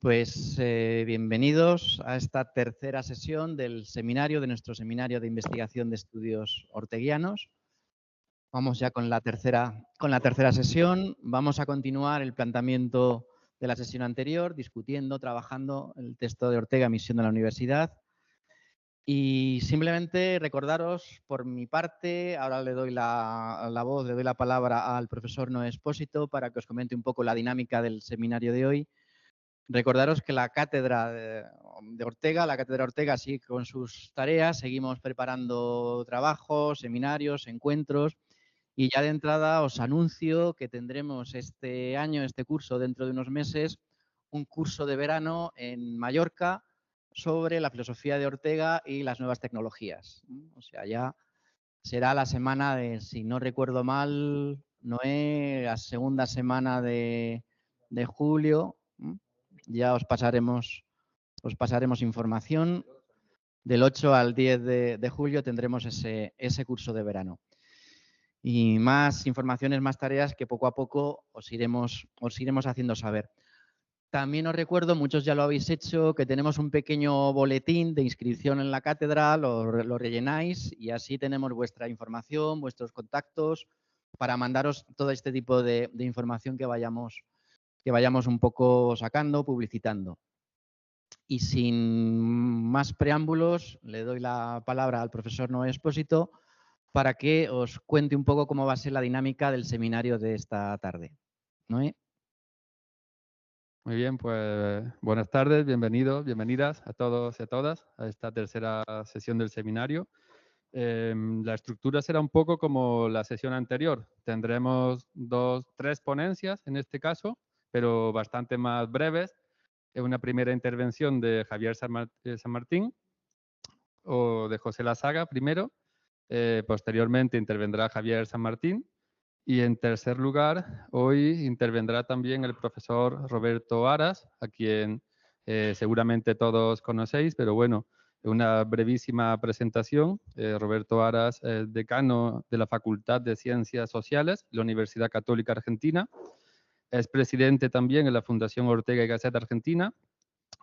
Pues bienvenidos a esta tercera sesión del seminario, de nuestro seminario de investigación de estudios orteguianos. Vamos ya con la tercera sesión. Vamos a continuar el planteamiento de la sesión anterior, discutiendo, trabajando el texto de Ortega, Misión de la Universidad. Y simplemente recordaros, por mi parte, ahora le doy la voz, le doy la palabra al profesor Noé Expósito para que os comente un poco la dinámica del seminario de hoy. Recordaros que la cátedra de Ortega, la cátedra Ortega sigue con sus tareas, seguimos preparando trabajos, seminarios, encuentros y ya de entrada os anuncio que tendremos este año, este curso, dentro de unos meses, un curso de verano en Mallorca sobre la filosofía de Ortega y las nuevas tecnologías. O sea, ya será la semana de, si no recuerdo mal, Noé, la segunda semana de julio. Ya os pasaremos información. Del 8 al 10 de julio tendremos ese curso de verano. Y más informaciones, más tareas que poco a poco os iremos haciendo saber. También os recuerdo, muchos ya lo habéis hecho, que tenemos un pequeño boletín de inscripción en la cátedra, lo rellenáis y así tenemos vuestra información, vuestros contactos, para mandaros todo este tipo de información que vayamos un poco sacando, publicitando. Y sin más preámbulos, le doy la palabra al profesor Noé Expósito para que os cuente un poco cómo va a ser la dinámica del seminario de esta tarde. Noé. Muy bien, pues buenas tardes, bienvenidos, bienvenidas a todos y a todas a esta tercera sesión del seminario. La estructura será un poco como la sesión anterior. Tendremos tres ponencias en este caso, pero bastante más breves. Una primera intervención de Javier San Martín o de José Lasaga primero. Posteriormente intervendrá Javier San Martín. Y en tercer lugar, hoy intervendrá también el profesor Roberto Aras, a quien seguramente todos conocéis, pero bueno, una brevísima presentación. Roberto Aras es decano de la Facultad de Ciencias Sociales de la Universidad Católica Argentina. Es presidente también en la Fundación Ortega y Gasset Argentina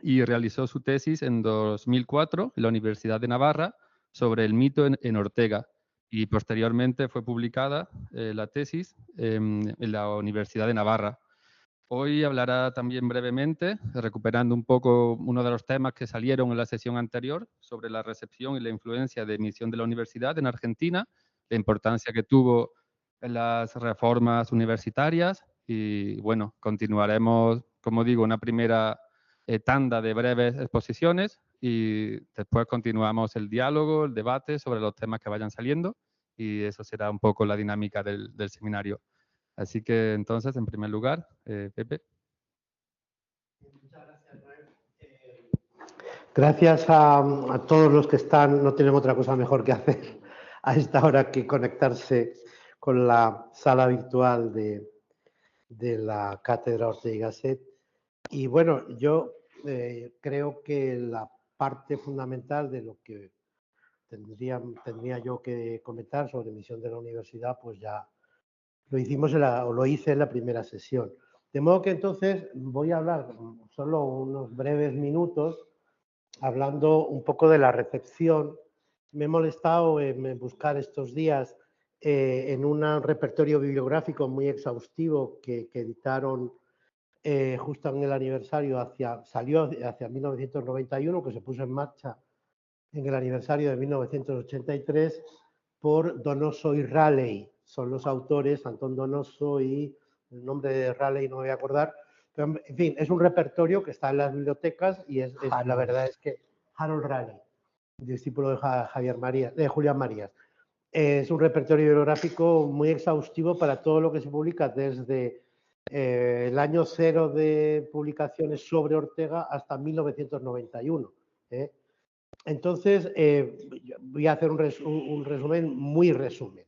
y realizó su tesis en 2004 en la Universidad de Navarra sobre el mito en Ortega. Y posteriormente fue publicada la tesis en la Universidad de Navarra. Hoy hablará también brevemente, recuperando un poco uno de los temas que salieron en la sesión anterior, sobre la recepción y la influencia de Misión de la Universidad en Argentina, la importancia que tuvo en las reformas universitarias y, bueno, continuaremos, como digo, una primera tanda de breves exposiciones y después continuamos el diálogo, el debate sobre los temas que vayan saliendo y eso será un poco la dinámica del seminario. Así que entonces, en primer lugar, Pepe. Muchas gracias, Noel. Gracias a todos los que están, no tienen otra cosa mejor que hacer a esta hora que conectarse con la sala virtual de la Cátedra Ortega y Gasset. Y bueno, yo creo que la parte fundamental de lo que tendría yo que comentar sobre Misión de la Universidad, pues ya lo hice en la primera sesión. De modo que entonces voy a hablar solo unos breves minutos hablando un poco de la recepción. Me he molestado en buscar estos días en un repertorio bibliográfico muy exhaustivo que editaron justo en el aniversario, salió hacia 1991, que se puso en marcha en el aniversario de 1983 por Donoso y Raleigh. Son los autores, Antón Donoso y el nombre de Raleigh no me voy a acordar. Pero, en fin, es un repertorio que está en las bibliotecas y la verdad es que Harold Raleigh, discípulo de Julián Marías. Es un repertorio bibliográfico muy exhaustivo para todo lo que se publica desde el año cero de publicaciones sobre Ortega hasta 1991. Entonces, voy a hacer un resumen, muy resumen.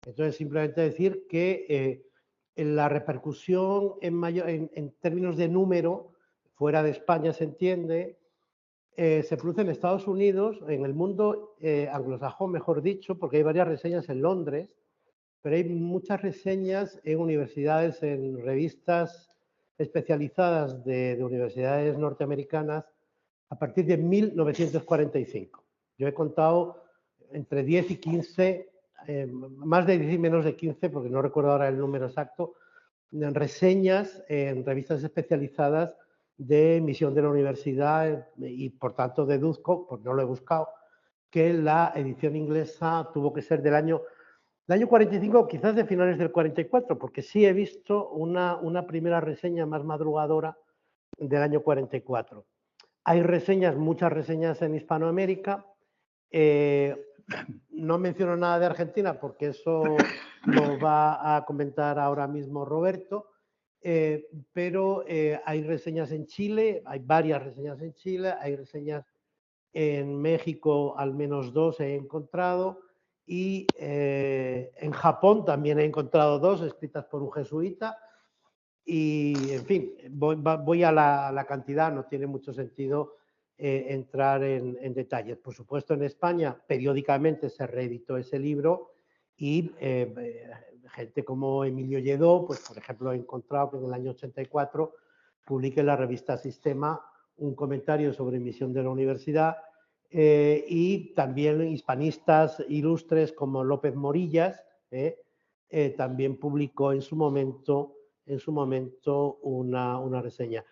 Entonces, simplemente decir que la repercusión en términos de número, fuera de España se entiende, se produce en Estados Unidos, en el mundo anglosajón, mejor dicho, porque hay varias reseñas en Londres, pero hay muchas reseñas en universidades, en revistas especializadas de universidades norteamericanas a partir de 1945. Yo he contado entre 10 y 15, más de 10 y menos de 15, porque no recuerdo ahora el número exacto, reseñas en revistas especializadas de emisión de la universidad y, por tanto, deduzco, porque no lo he buscado, que la edición inglesa tuvo que ser del año 45, quizás de finales del 44, porque sí he visto una primera reseña más madrugadora del año 44. Hay reseñas, muchas reseñas en Hispanoamérica. No menciono nada de Argentina porque eso lo va a comentar ahora mismo Roberto, pero hay reseñas en Chile, hay varias reseñas en Chile, hay reseñas en México, al menos 2 he encontrado, y en Japón también he encontrado 2 escritas por un jesuita. Y, en fin, voy a la cantidad, no tiene mucho sentido entrar en detalles. Por supuesto, en España periódicamente se reeditó ese libro y gente como Emilio Lledó, pues por ejemplo, he encontrado que en el año 84 publica en la revista Sistema un comentario sobre emisión de la universidad, y también hispanistas ilustres como López Morillas también publicó en su momento una reseña.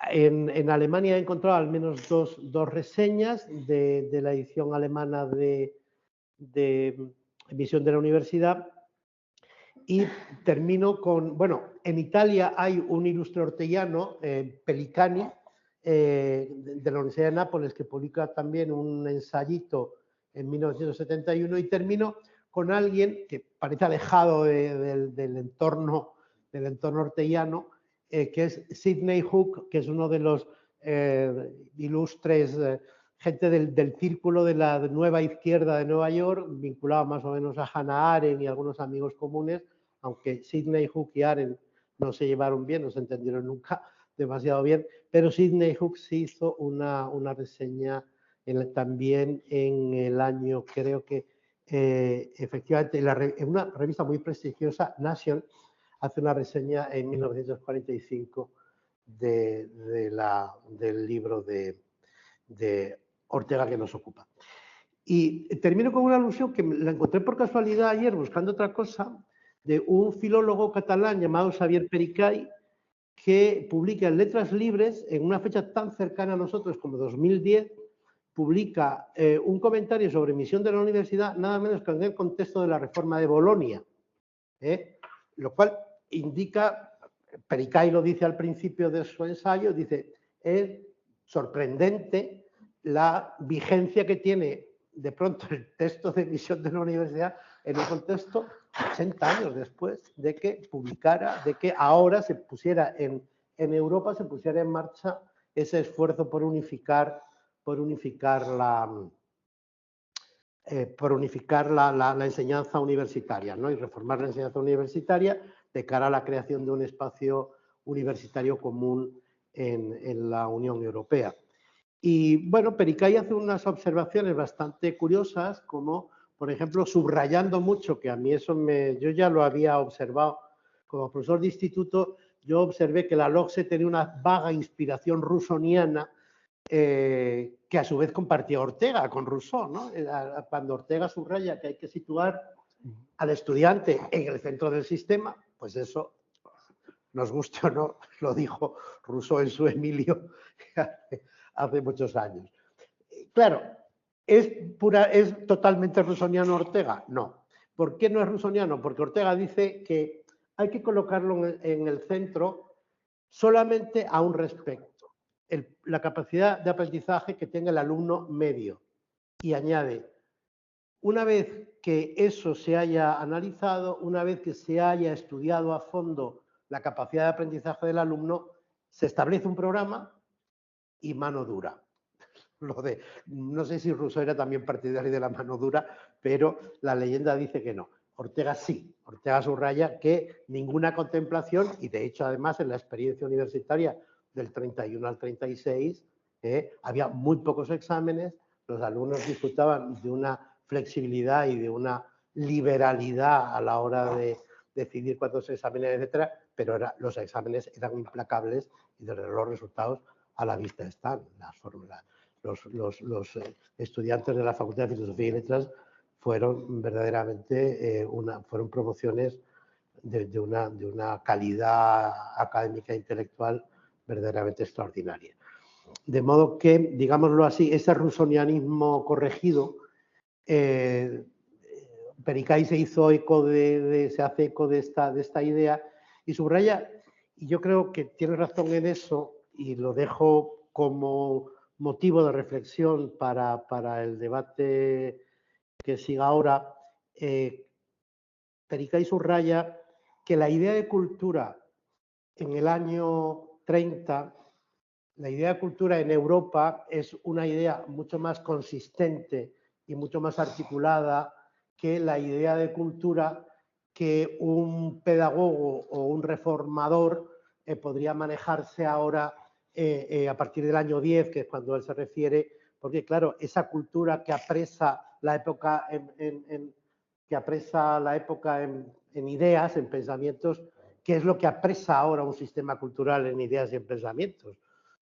En Alemania he encontrado al menos dos reseñas de la edición alemana de emisión de la universidad. Y termino con, bueno, en Italia hay un ilustre orteguiano, Pelicani, de la Universidad de Nápoles, que publica también un ensayito en 1971, y termino con alguien que parece alejado del entorno orteguiano, que es Sidney Hook, que es uno de los ilustres gente del círculo de la nueva izquierda de Nueva York, vinculado más o menos a Hannah Arendt y algunos amigos comunes, aunque Sidney Hook y Arendt no se llevaron bien, no se entendieron nunca demasiado bien, pero Sidney Hook sí hizo una reseña también en el año, creo que efectivamente, en una revista muy prestigiosa, Nation, hace una reseña en 1945 del libro de Ortega que nos ocupa. Y termino con una alusión que la encontré por casualidad ayer buscando otra cosa, de un filólogo catalán llamado Xavier Pericay, que publica en Letras Libres, en una fecha tan cercana a nosotros como 2010, publica un comentario sobre emisión de la universidad, nada menos que en el contexto de la reforma de Bolonia, lo cual indica, Pericay lo dice al principio de su ensayo, dice, es sorprendente la vigencia que tiene de pronto el texto de emisión de la universidad en un contexto 80 años después de que publicara, de que ahora se pusiera en Europa, se pusiera en marcha ese esfuerzo por unificar la enseñanza universitaria, ¿no? Y reformar la enseñanza universitaria de cara a la creación de un espacio universitario común en la Unión Europea. Y bueno, Pericay hace unas observaciones bastante curiosas, como por ejemplo subrayando mucho, que a mí eso yo ya lo había observado como profesor de instituto, yo observé que la LOGSE tenía una vaga inspiración rusoniana, que a su vez compartía Ortega con Rousseau, ¿no? Cuando Ortega subraya que hay que situar al estudiante en el centro del sistema, pues eso, nos guste o no, lo dijo Rousseau en su Emilio hace muchos años. Claro, ¿es totalmente rusoniano Ortega? No. ¿Por qué no es rusoniano? Porque Ortega dice que hay que colocarlo en el centro solamente a un respecto, la capacidad de aprendizaje que tenga el alumno medio. Y añade, una vez que eso se haya analizado, una vez que se haya estudiado a fondo la capacidad de aprendizaje del alumno, se establece un programa y mano dura. No sé si Rousseau era también partidario de la mano dura, pero la leyenda dice que no. Ortega sí. Ortega subraya que ninguna contemplación, y de hecho además en la experiencia universitaria del 31 al 36 había muy pocos exámenes, los alumnos disfrutaban de una flexibilidad y de una liberalidad a la hora de decidir cuántos exámenes, etcétera, pero los exámenes eran implacables y desde luego los resultados a la vista están. Las fórmulas. Los estudiantes de la Facultad de Filosofía y Letras fueron verdaderamente fueron promociones de una calidad académica e intelectual verdaderamente extraordinaria. De modo que, digámoslo así, ese rusonianismo corregido, Pericay se hace eco de esta idea y subraya, y yo creo que tiene razón en eso, y lo dejo como motivo de reflexión para el debate que siga ahora. Pericay subraya que la idea de cultura en el año 30, la idea de cultura en Europa es una idea mucho más consistente y mucho más articulada que la idea de cultura que un pedagogo o un reformador podría manejarse ahora a partir del año 10, que es cuando él se refiere, porque claro, esa cultura que apresa la época en ideas, en pensamientos, ¿qué es lo que apresa ahora un sistema cultural en ideas y en pensamientos?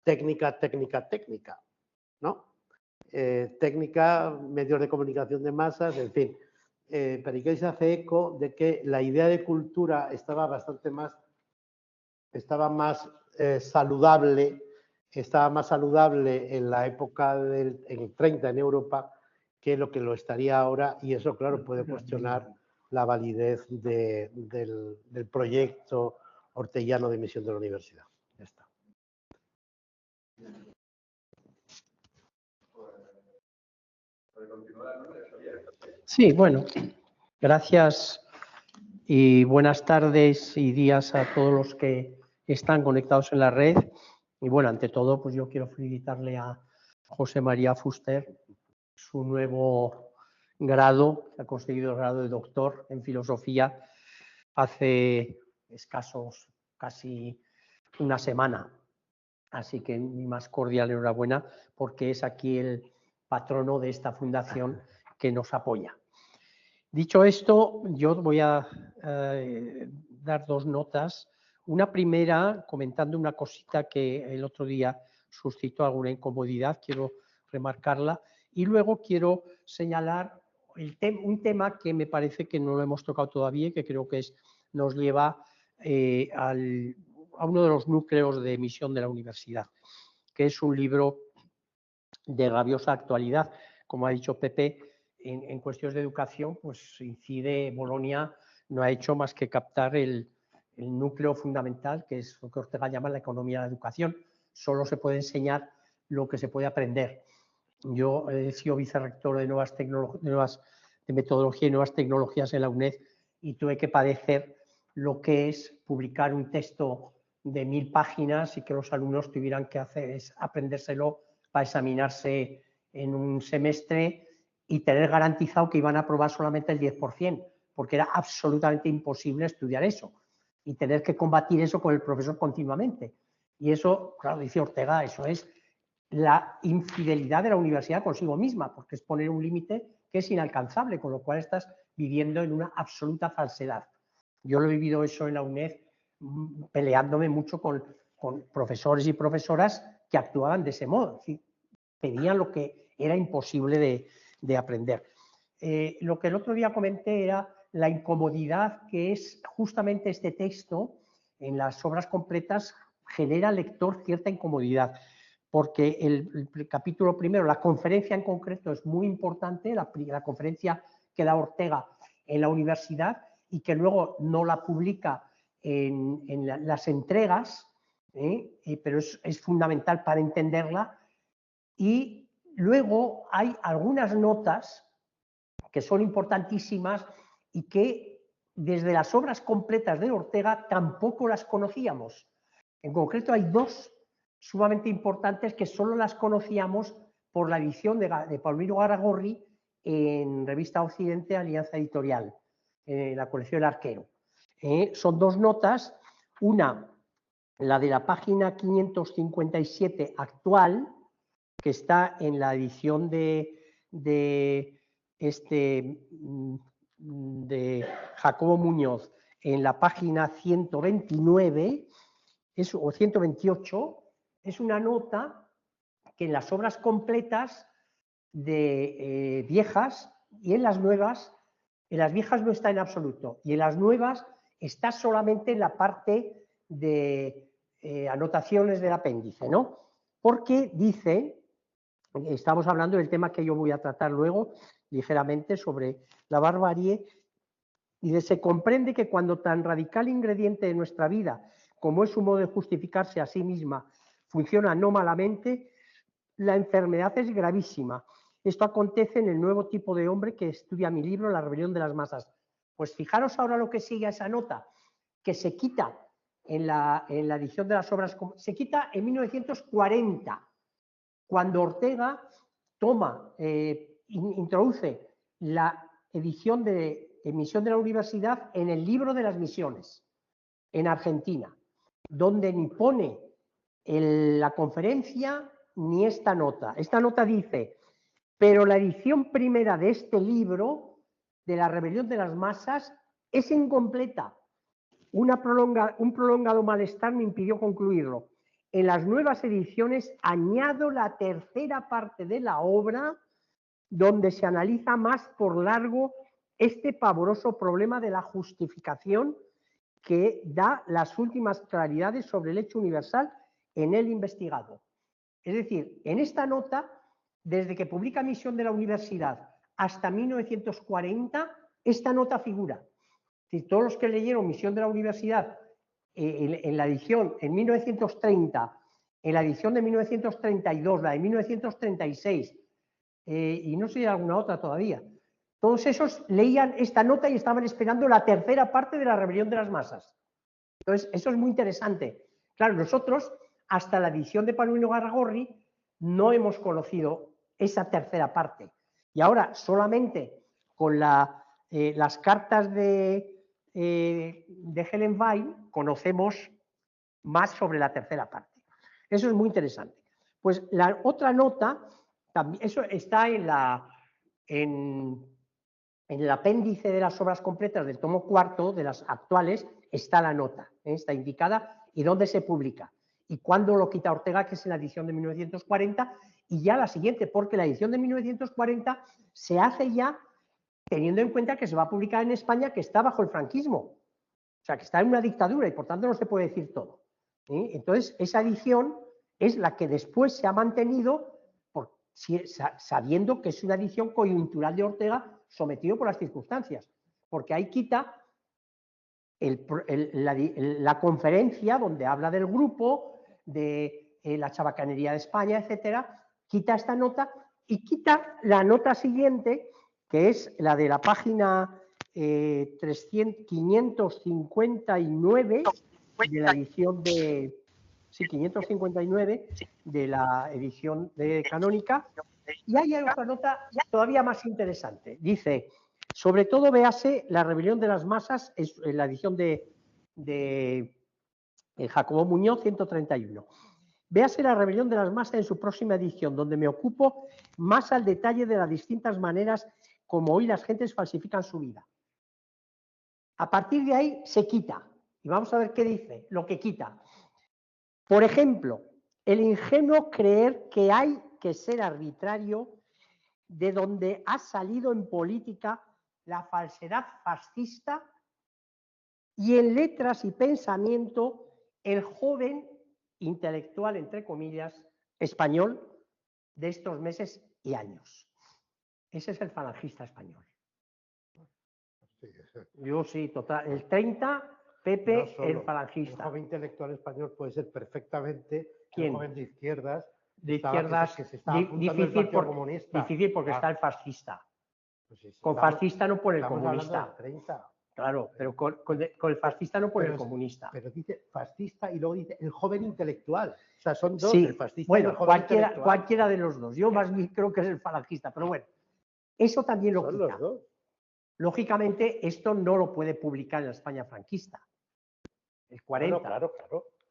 Técnica, técnica, técnica, ¿no? Técnica, medios de comunicación de masas, en fin. Pericay se hace eco de que la idea de cultura estaba más saludable en la época en el 30 en Europa que lo estaría ahora, y eso, claro, puede cuestionar la validez del proyecto orteguiano de emisión de la universidad. Ya está. Sí, bueno, gracias y buenas tardes y días a todos los que están conectados en la red. Y bueno, ante todo, pues yo quiero felicitarle a José María Fuster su nuevo grado, que ha conseguido el grado de doctor en filosofía hace escasos casi una semana. Así que mi más cordial enhorabuena, porque es aquí el patrono de esta fundación que nos apoya. Dicho esto, yo voy a dar dos notas. Una primera, comentando una cosita que el otro día suscitó alguna incomodidad, quiero remarcarla. Y luego quiero señalar un tema que me parece que no lo hemos tocado todavía y que creo que nos lleva a uno de los núcleos de emisión de la universidad, que es un libro de rabiosa actualidad. Como ha dicho Pepe, en cuestiones de educación, pues incide, Bolonia no ha hecho más que captar el núcleo fundamental, que es lo que Ortega llama la economía de la educación. Solo se puede enseñar lo que se puede aprender. Yo he sido vicerrector de metodología y nuevas tecnologías en la UNED y tuve que padecer lo que es publicar un texto de 1000 páginas y que los alumnos tuvieran que hacer es aprendérselo para examinarse en un semestre y tener garantizado que iban a aprobar solamente el 10%, porque era absolutamente imposible estudiar eso y tener que combatir eso con el profesor continuamente. Y eso, claro, dice Ortega, eso es la infidelidad de la universidad consigo misma, porque es poner un límite que es inalcanzable, con lo cual estás viviendo en una absoluta falsedad. Yo lo he vivido eso en la UNED, peleándome mucho con profesores y profesoras que actuaban de ese modo, es decir, pedían lo que era imposible de aprender. Lo que el otro día comenté era la incomodidad que es justamente este texto en las obras completas genera al lector cierta incomodidad, porque el capítulo primero, la conferencia en concreto es muy importante, la conferencia que da Ortega en la universidad y que luego no la publica en las entregas, pero es fundamental para entenderla. Y luego hay algunas notas que son importantísimas y que desde las obras completas de Ortega tampoco las conocíamos. En concreto hay dos sumamente importantes que solo las conocíamos por la edición de Palmiro Garagorri en Revista Occidente, Alianza Editorial, en la colección El Arquero. Son dos notas, una, la de la página 557 actual, que está en la edición de Jacobo Muñoz en la página 129 o 128, es una nota que en las obras completas de viejas y en las nuevas, en las viejas no está en absoluto y en las nuevas está solamente en la parte de anotaciones del apéndice, ¿no? Porque dice, estamos hablando del tema que yo voy a tratar luego ligeramente sobre la barbarie, y se comprende que cuando tan radical ingrediente de nuestra vida como es su modo de justificarse a sí misma funciona no malamente, la enfermedad es gravísima. Esto acontece en el nuevo tipo de hombre que estudia mi libro, La rebelión de las masas. Pues fijaros ahora lo que sigue a esa nota, que se quita en la edición de las obras, se quita en 1940, cuando Ortega introduce la edición de emisión de la universidad en el libro de las misiones, en Argentina, donde ni pone la conferencia ni esta nota. Esta nota dice, pero la edición primera de este libro, de la rebelión de las masas, es incompleta. Un prolongado malestar me impidió concluirlo. En las nuevas ediciones añado la tercera parte de la obra, donde se analiza más por largo este pavoroso problema de la justificación que da las últimas claridades sobre el hecho universal en el investigado. Es decir, en esta nota, desde que publica Misión de la Universidad hasta 1940, esta nota figura. Es decir, todos los que leyeron Misión de la Universidad en la edición en 1930, en la edición de 1932, la de 1936, y no sé si hay alguna otra todavía, todos esos leían esta nota y estaban esperando la tercera parte de la rebelión de las masas. Entonces, eso es muy interesante. Claro, nosotros, hasta la edición de Paulino Garagorri, no hemos conocido esa tercera parte. Y ahora, solamente con las cartas de Helen Wein, conocemos más sobre la tercera parte. Eso es muy interesante. Pues la otra nota, también, eso está en el apéndice de las obras completas del tomo cuarto, de las actuales, está la nota, está indicada y dónde se publica. Y cuándo lo quita Ortega, que es en la edición de 1940, y ya la siguiente, porque la edición de 1940 se hace ya teniendo en cuenta que se va a publicar en España, que está bajo el franquismo. O sea, que está en una dictadura y por tanto no se puede decir todo. Entonces, esa edición es la que después se ha mantenido sabiendo que es una edición coyuntural de Ortega sometido por las circunstancias, porque ahí quita la conferencia donde habla del grupo, de la chabacanería de España, etcétera, quita esta nota y quita la nota siguiente, que es la de la página 559 de la edición de... Sí, 559 de la edición de Canónica. Y hay otra nota todavía más interesante. Dice, sobre todo véase la rebelión de las masas, en la edición de Jacobo Muñoz, 131. Véase la rebelión de las masas en su próxima edición, donde me ocupo más al detalle de las distintas maneras como hoy las gentes falsifican su vida. A partir de ahí se quita. Y vamos a ver qué dice, lo que quita. Por ejemplo, el ingenuo creer que hay que ser arbitrario de donde ha salido en política la falsedad fascista y en letras y pensamiento el joven intelectual, entre comillas, español de estos meses y años. Ese es el falangista español. Yo sí, total. El 30... Pepe, no el falangista. El joven intelectual español puede ser perfectamente ¿Quién? Un joven de izquierdas. De izquierdas, que se está difícil, difícil porque está el fascista. Pues sí, con fascista no pone el comunista. 30. Claro, pero con el fascista no pone el comunista. Pero dice fascista y luego dice el joven intelectual. O sea, son dos, sí, el fascista bueno, y el joven intelectual. Cualquiera de los dos. Yo más bien creo que es el falangista, pero bueno, eso también lo son quita. Los dos. Lógicamente, esto no lo puede publicar en la España franquista. El 40. Claro.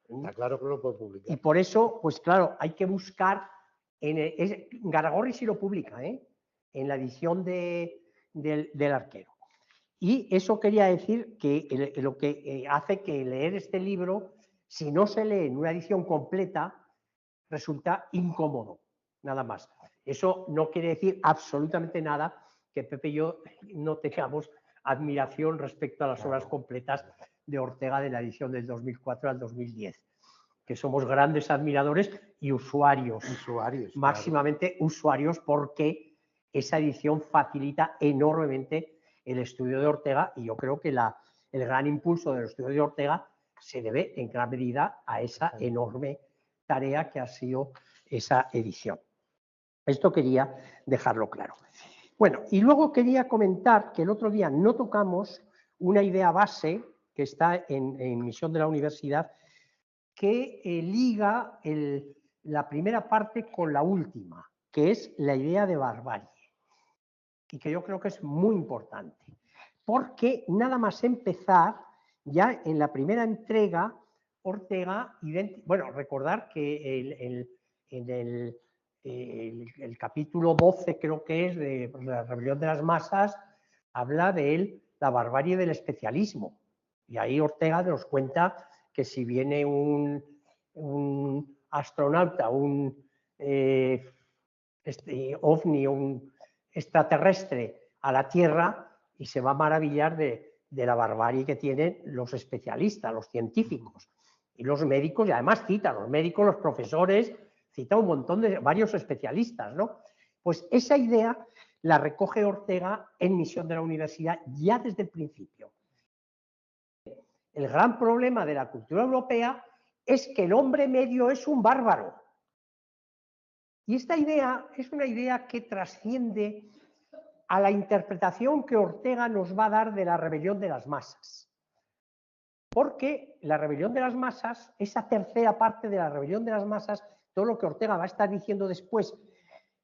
Está claro que no lo puede publicar. Y por eso, pues claro, hay que buscar. Garagorri sí lo publica, en la edición del Arquero. Y eso quería decir que lo que hace que leer este libro, si no se lee en una edición completa, resulta incómodo, nada más. Eso no quiere decir absolutamente nada que Pepe y yo no tengamos admiración respecto a las obras completas de Ortega de la edición del 2004 al 2010, que somos grandes admiradores y usuarios, máximamente claro. Usuarios, porque esa edición facilita enormemente el estudio de Ortega, y yo creo que el gran impulso del estudio de Ortega se debe en gran medida a esa enorme tarea que ha sido esa edición. Esto quería dejarlo claro. Bueno, y luego quería comentar que el otro día no tocamos una idea base que está en Misión de la Universidad, que liga la primera parte con la última, que es la idea de barbarie, y que yo creo que es muy importante, porque nada más empezar, ya en la primera entrega, Ortega, bueno, recordar que en el capítulo 12, creo que es, de la rebelión de las masas, habla de la barbarie del especialismo, y ahí Ortega nos cuenta que si viene un astronauta, un ovni, un extraterrestre a la Tierra, y se va a maravillar de la barbarie que tienen los especialistas, los científicos y los médicos, y además cita a los médicos, los profesores, cita un montón de varios especialistas, ¿no? Pues esa idea la recoge Ortega en Misión de la Universidad ya desde el principio. El gran problema de la cultura europea es que el hombre medio es un bárbaro. Y esta idea es una idea que trasciende a la interpretación que Ortega nos va a dar de la rebelión de las masas. Porque la rebelión de las masas, esa tercera parte de la rebelión de las masas, todo lo que Ortega va a estar diciendo después,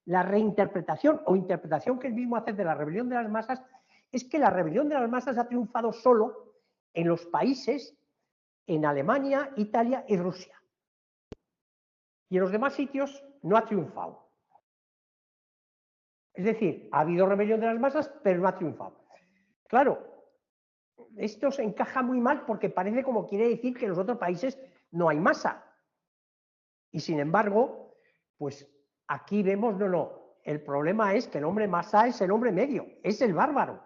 la reinterpretación o interpretación que él mismo hace de la rebelión de las masas, es que la rebelión de las masas ha triunfado solo en los países, en Alemania, Italia y Rusia. Y en los demás sitios no ha triunfado. Es decir, ha habido rebelión de las masas, pero no ha triunfado. Claro, esto se encaja muy mal porque parece como quiere decir que en los otros países no hay masa. Y sin embargo, pues aquí vemos, no, el problema es que el hombre masa es el hombre medio, es el bárbaro.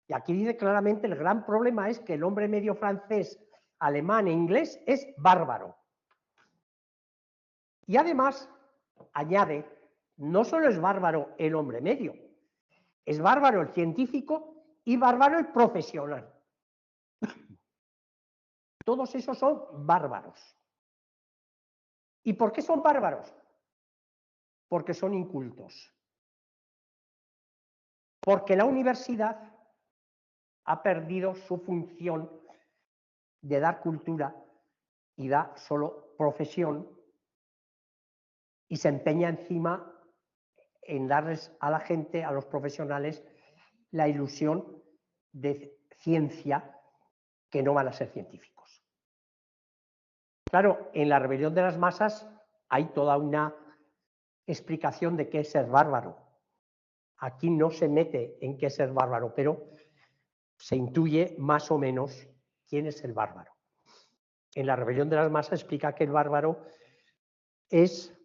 Y aquí dice claramente el gran problema es que el hombre medio francés, alemán e inglés es bárbaro. Y además, añade, no solo es bárbaro el hombre medio, es bárbaro el científico y bárbaro el profesional. Todos esos son bárbaros. ¿Y por qué son bárbaros? Porque son incultos. Porque la universidad ha perdido su función de dar cultura y da solo profesión, y se empeña encima en darles a la gente, a los profesionales, la ilusión de ciencia, que no van a ser científicos. Claro, en la rebelión de las masas hay toda una explicación de qué es ser bárbaro. Aquí no se mete en qué es ser bárbaro, pero se intuye más o menos quién es el bárbaro. En la rebelión de las masas explica que el bárbaro es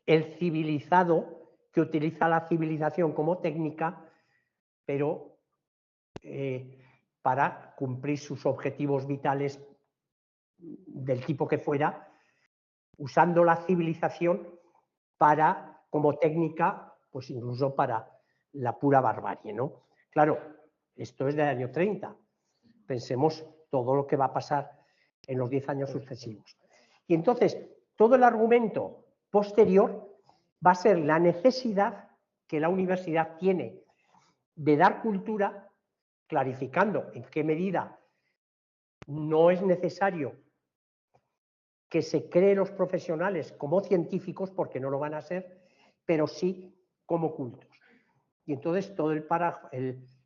el civilizado que utiliza la civilización como técnica, pero para cumplir sus objetivos vitales del tipo que fuera, usando la civilización como técnica, pues incluso para la pura barbarie, ¿no? Claro, esto es del año 30. Pensemos todo lo que va a pasar en los 10 años sucesivos. Y entonces, todo el argumento posterior va a ser la necesidad que la universidad tiene de dar cultura, clarificando en qué medida no es necesario que se creen los profesionales como científicos, porque no lo van a ser, pero sí como cultos. Y entonces todo el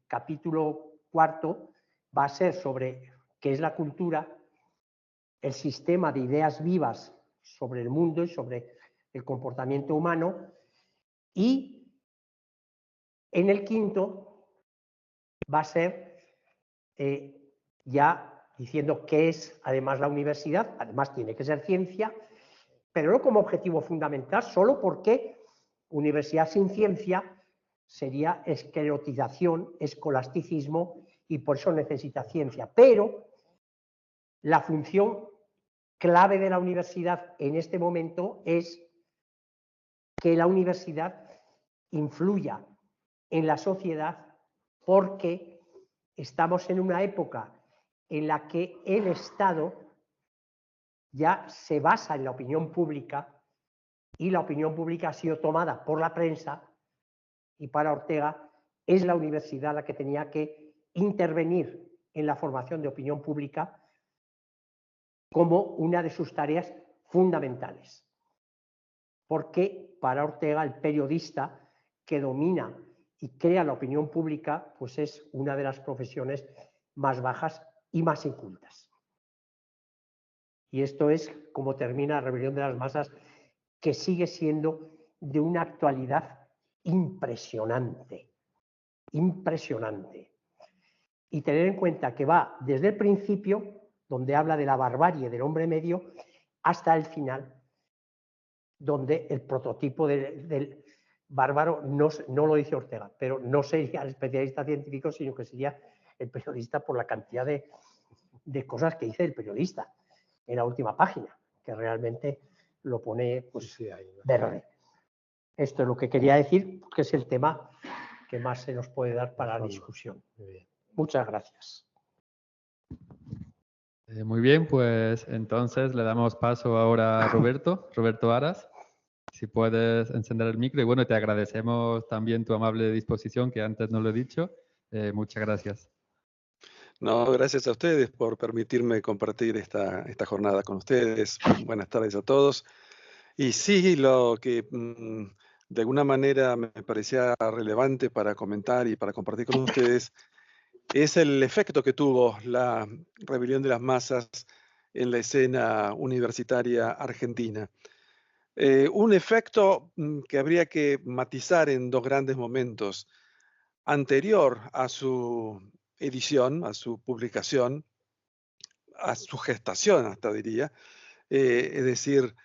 capítulo 4 va a ser sobre qué es la cultura, el sistema de ideas vivas sobre el mundo y sobre el comportamiento humano, y en el quinto va a ser ya diciendo qué es además la universidad, además tiene que ser ciencia, pero no como objetivo fundamental, solo porque universidad sin ciencia sería esclerotización, escolasticismo, y por eso necesita ciencia. Pero la función clave de la universidad en este momento es que la universidad influya en la sociedad, porque estamos en una época en la que el Estado ya se basa en la opinión pública, y la opinión pública ha sido tomada por la prensa, y para Ortega es la universidad la que tenía que intervenir en la formación de opinión pública como una de sus tareas fundamentales. Porque para Ortega el periodista que domina y crea la opinión pública, pues es una de las profesiones más bajas y más incultas. Y esto es como termina la rebelión de las masas, que sigue siendo de una actualidad impresionante, impresionante. Y tener en cuenta que va desde el principio, donde habla de la barbarie del hombre medio, hasta el final, donde el prototipo del bárbaro no lo dice Ortega, pero no sería el especialista científico, sino que sería el periodista, por la cantidad de cosas que dice el periodista en la última página, que realmente lo pone pues, verde. Esto es lo que quería decir, que es el tema que más se nos puede dar para la discusión. Muchas gracias. Muy bien, pues entonces le damos paso ahora a Roberto Aras. Si puedes encender el micro. Y bueno, te agradecemos también tu amable disposición, que antes no lo he dicho. Muchas gracias. No, gracias a ustedes por permitirme compartir esta jornada con ustedes. Buenas tardes a todos. Y sí, lo que de alguna manera me parecía relevante para comentar y para compartir con ustedes es el efecto que tuvo la rebelión de las masas en la escena universitaria argentina. Un efecto que habría que matizar en dos grandes momentos. Anterior a su edición, a su publicación, a su gestación hasta diría, es decir,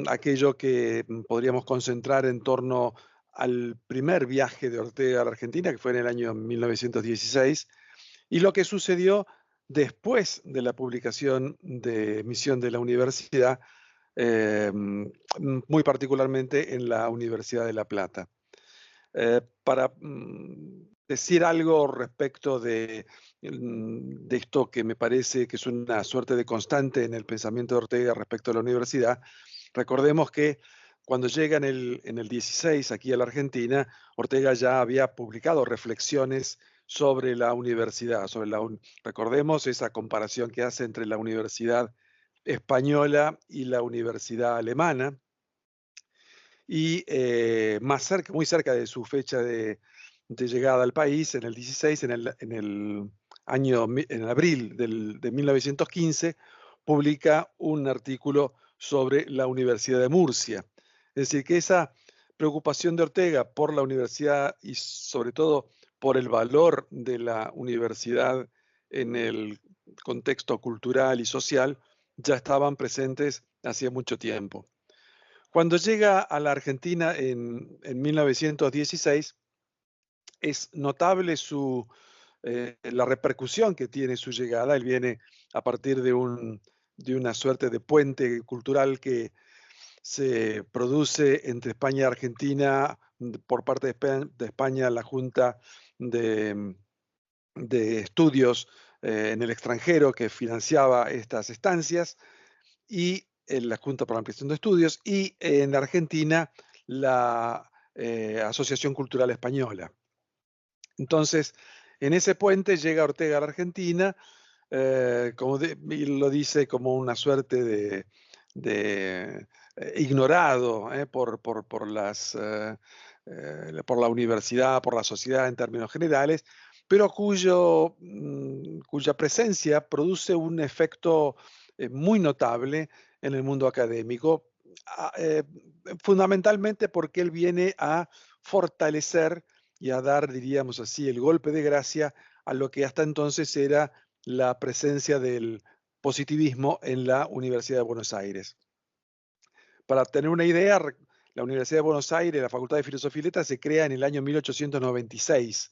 aquello que podríamos concentrar en torno al primer viaje de Ortega a la Argentina, que fue en el año 1916, y lo que sucedió después de la publicación de Misión de la Universidad, muy particularmente en la Universidad de La Plata. Para decir algo respecto de esto que me parece que es una suerte de constante en el pensamiento de Ortega respecto a la universidad, recordemos que cuando llega en el 16 aquí a la Argentina, Ortega ya había publicado reflexiones sobre la universidad. Recordemos esa comparación que hace entre la universidad española y la universidad alemana. Y muy cerca de su fecha de llegada al país, en el 16, en abril de 1915, publica un artículo sobre la Universidad de Murcia. Es decir, que esa preocupación de Ortega por la universidad y sobre todo por el valor de la universidad en el contexto cultural y social ya estaban presentes hacía mucho tiempo. Cuando llega a la Argentina en 1916, es notable la repercusión que tiene su llegada. Él viene a partir de una suerte de puente cultural que se produce entre España y Argentina por parte de España, la Junta de Estudios en el extranjero que financiaba estas estancias, y en la Junta para la Ampliación de Estudios, y en Argentina la Asociación Cultural Española. Entonces, en ese puente llega Ortega a la Argentina, y lo dice como una suerte de ignorado por la universidad, por la sociedad en términos generales, pero cuya presencia produce un efecto muy notable en el mundo académico, fundamentalmente porque él viene a fortalecer y a dar, diríamos así, el golpe de gracia a lo que hasta entonces era la presencia del positivismo en la Universidad de Buenos Aires. Para tener una idea, la Universidad de Buenos Aires, la Facultad de Filosofía y Letras, se crea en el año 1896.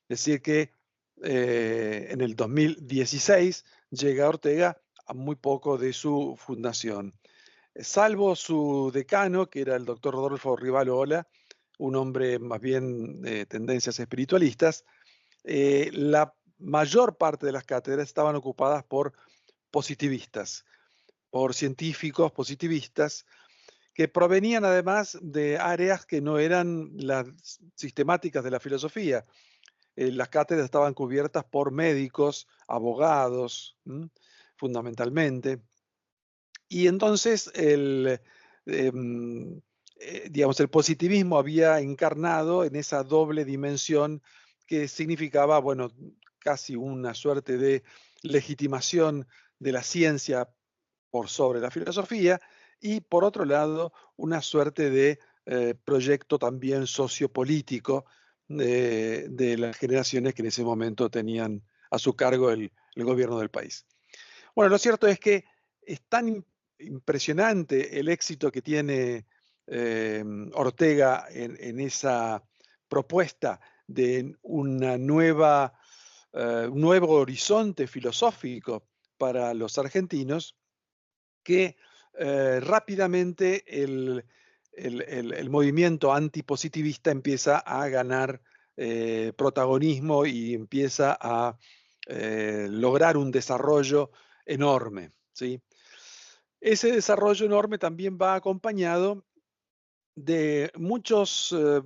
Es decir que en el 2016 llega Ortega a muy poco de su fundación. Salvo su decano, que era el doctor Rodolfo Rivarola, un hombre más bien de tendencias espiritualistas, la mayor parte de las cátedras estaban ocupadas por positivistas, por científicos positivistas, que provenían además de áreas que no eran las sistemáticas de la filosofía. Las cátedras estaban cubiertas por médicos, abogados, fundamentalmente. Y entonces digamos, el positivismo había encarnado en esa doble dimensión que significaba, bueno, casi una suerte de legitimación de la ciencia por sobre la filosofía y, por otro lado, una suerte de proyecto también sociopolítico de las generaciones que en ese momento tenían a su cargo el gobierno del país. Bueno, lo cierto es que es tan impresionante el éxito que tiene Ortega en esa propuesta de un nuevo horizonte filosófico para los argentinos, que rápidamente el movimiento antipositivista empieza a ganar protagonismo y empieza a lograr un desarrollo enorme, ¿sí? Ese desarrollo enorme también va acompañado de muchos, de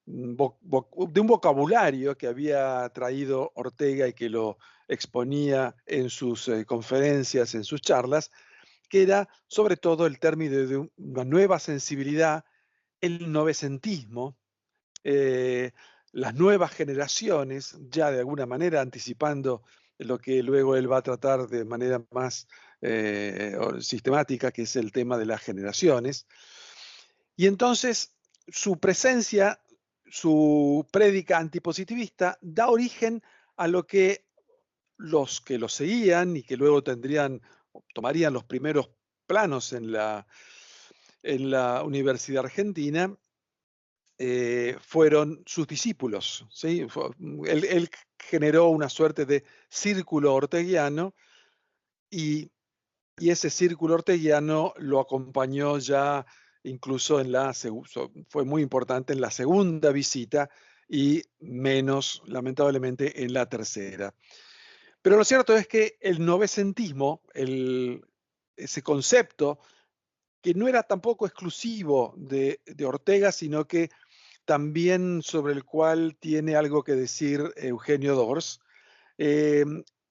un vocabulario que había traído Ortega y que lo exponía en sus conferencias, en sus charlas, que era sobre todo el término de una nueva sensibilidad, el novecentismo, las nuevas generaciones, ya de alguna manera anticipando lo que luego él va a tratar de manera más sistemática, que es el tema de las generaciones. Y entonces su presencia, su prédica antipositivista, da origen a lo que los que lo seguían y que luego tomarían los primeros planos en la Universidad Argentina, fueron sus discípulos, ¿sí? Él generó una suerte de círculo orteguiano y ese círculo orteguiano lo acompañó ya incluso fue muy importante en la segunda visita y menos, lamentablemente, en la tercera. Pero lo cierto es que el novecentismo, ese concepto, que no era tampoco exclusivo de Ortega, sino que también sobre el cual tiene algo que decir Eugenio Dors,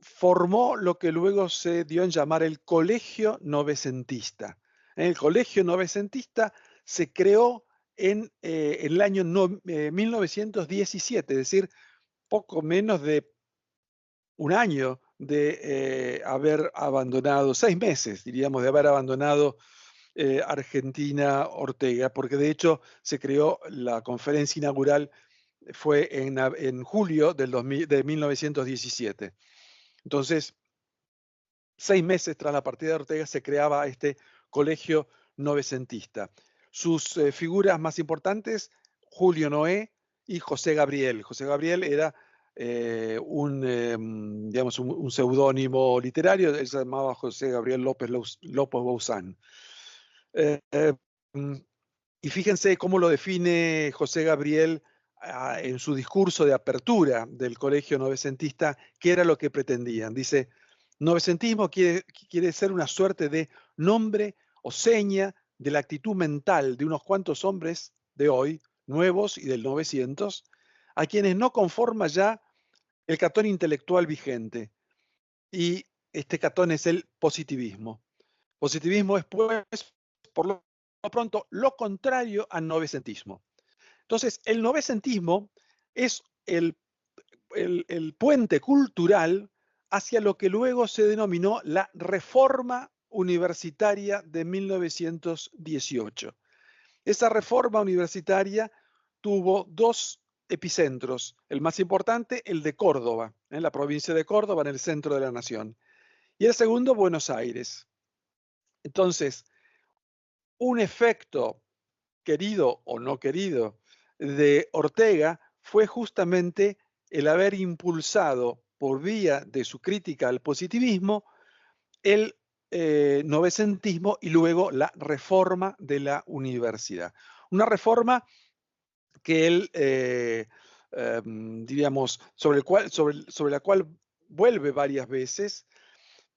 formó lo que luego se dio en llamar el Colegio Novecentista. El Colegio Novecentista se creó en el año 1917, es decir, poco menos de un año de haber abandonado, 6 meses, diríamos, de haber abandonado Argentina Ortega, porque de hecho se creó la conferencia inaugural, fue en julio de 1917. Entonces, 6 meses tras la partida de Ortega se creaba este colegio novecentista. Sus figuras más importantes, Julio Noé y José Gabriel. José Gabriel era digamos, un seudónimo literario, él se llamaba José Gabriel López Bouzán. Y fíjense cómo lo define José Gabriel en su discurso de apertura del Colegio Novecentista, qué era lo que pretendían. Dice, novecentismo quiere ser una suerte de nombre o seña de la actitud mental de unos cuantos hombres de hoy, nuevos y del 900, a quienes no conforma ya el catón intelectual vigente. Y este catón es el positivismo. Positivismo es, pues, por lo pronto, lo contrario al novecentismo. Entonces, el novecentismo es el puente cultural hacia lo que luego se denominó la Reforma Universitaria de 1918. Esa reforma universitaria tuvo dos epicentros. El más importante, el de Córdoba, en la provincia de Córdoba, en el centro de la nación. Y el segundo, Buenos Aires. Entonces, un efecto querido o no querido de Ortega fue justamente el haber impulsado por vía de su crítica al positivismo el novecentismo y luego la reforma de la universidad. Una reforma que él, diríamos, sobre la cual vuelve varias veces.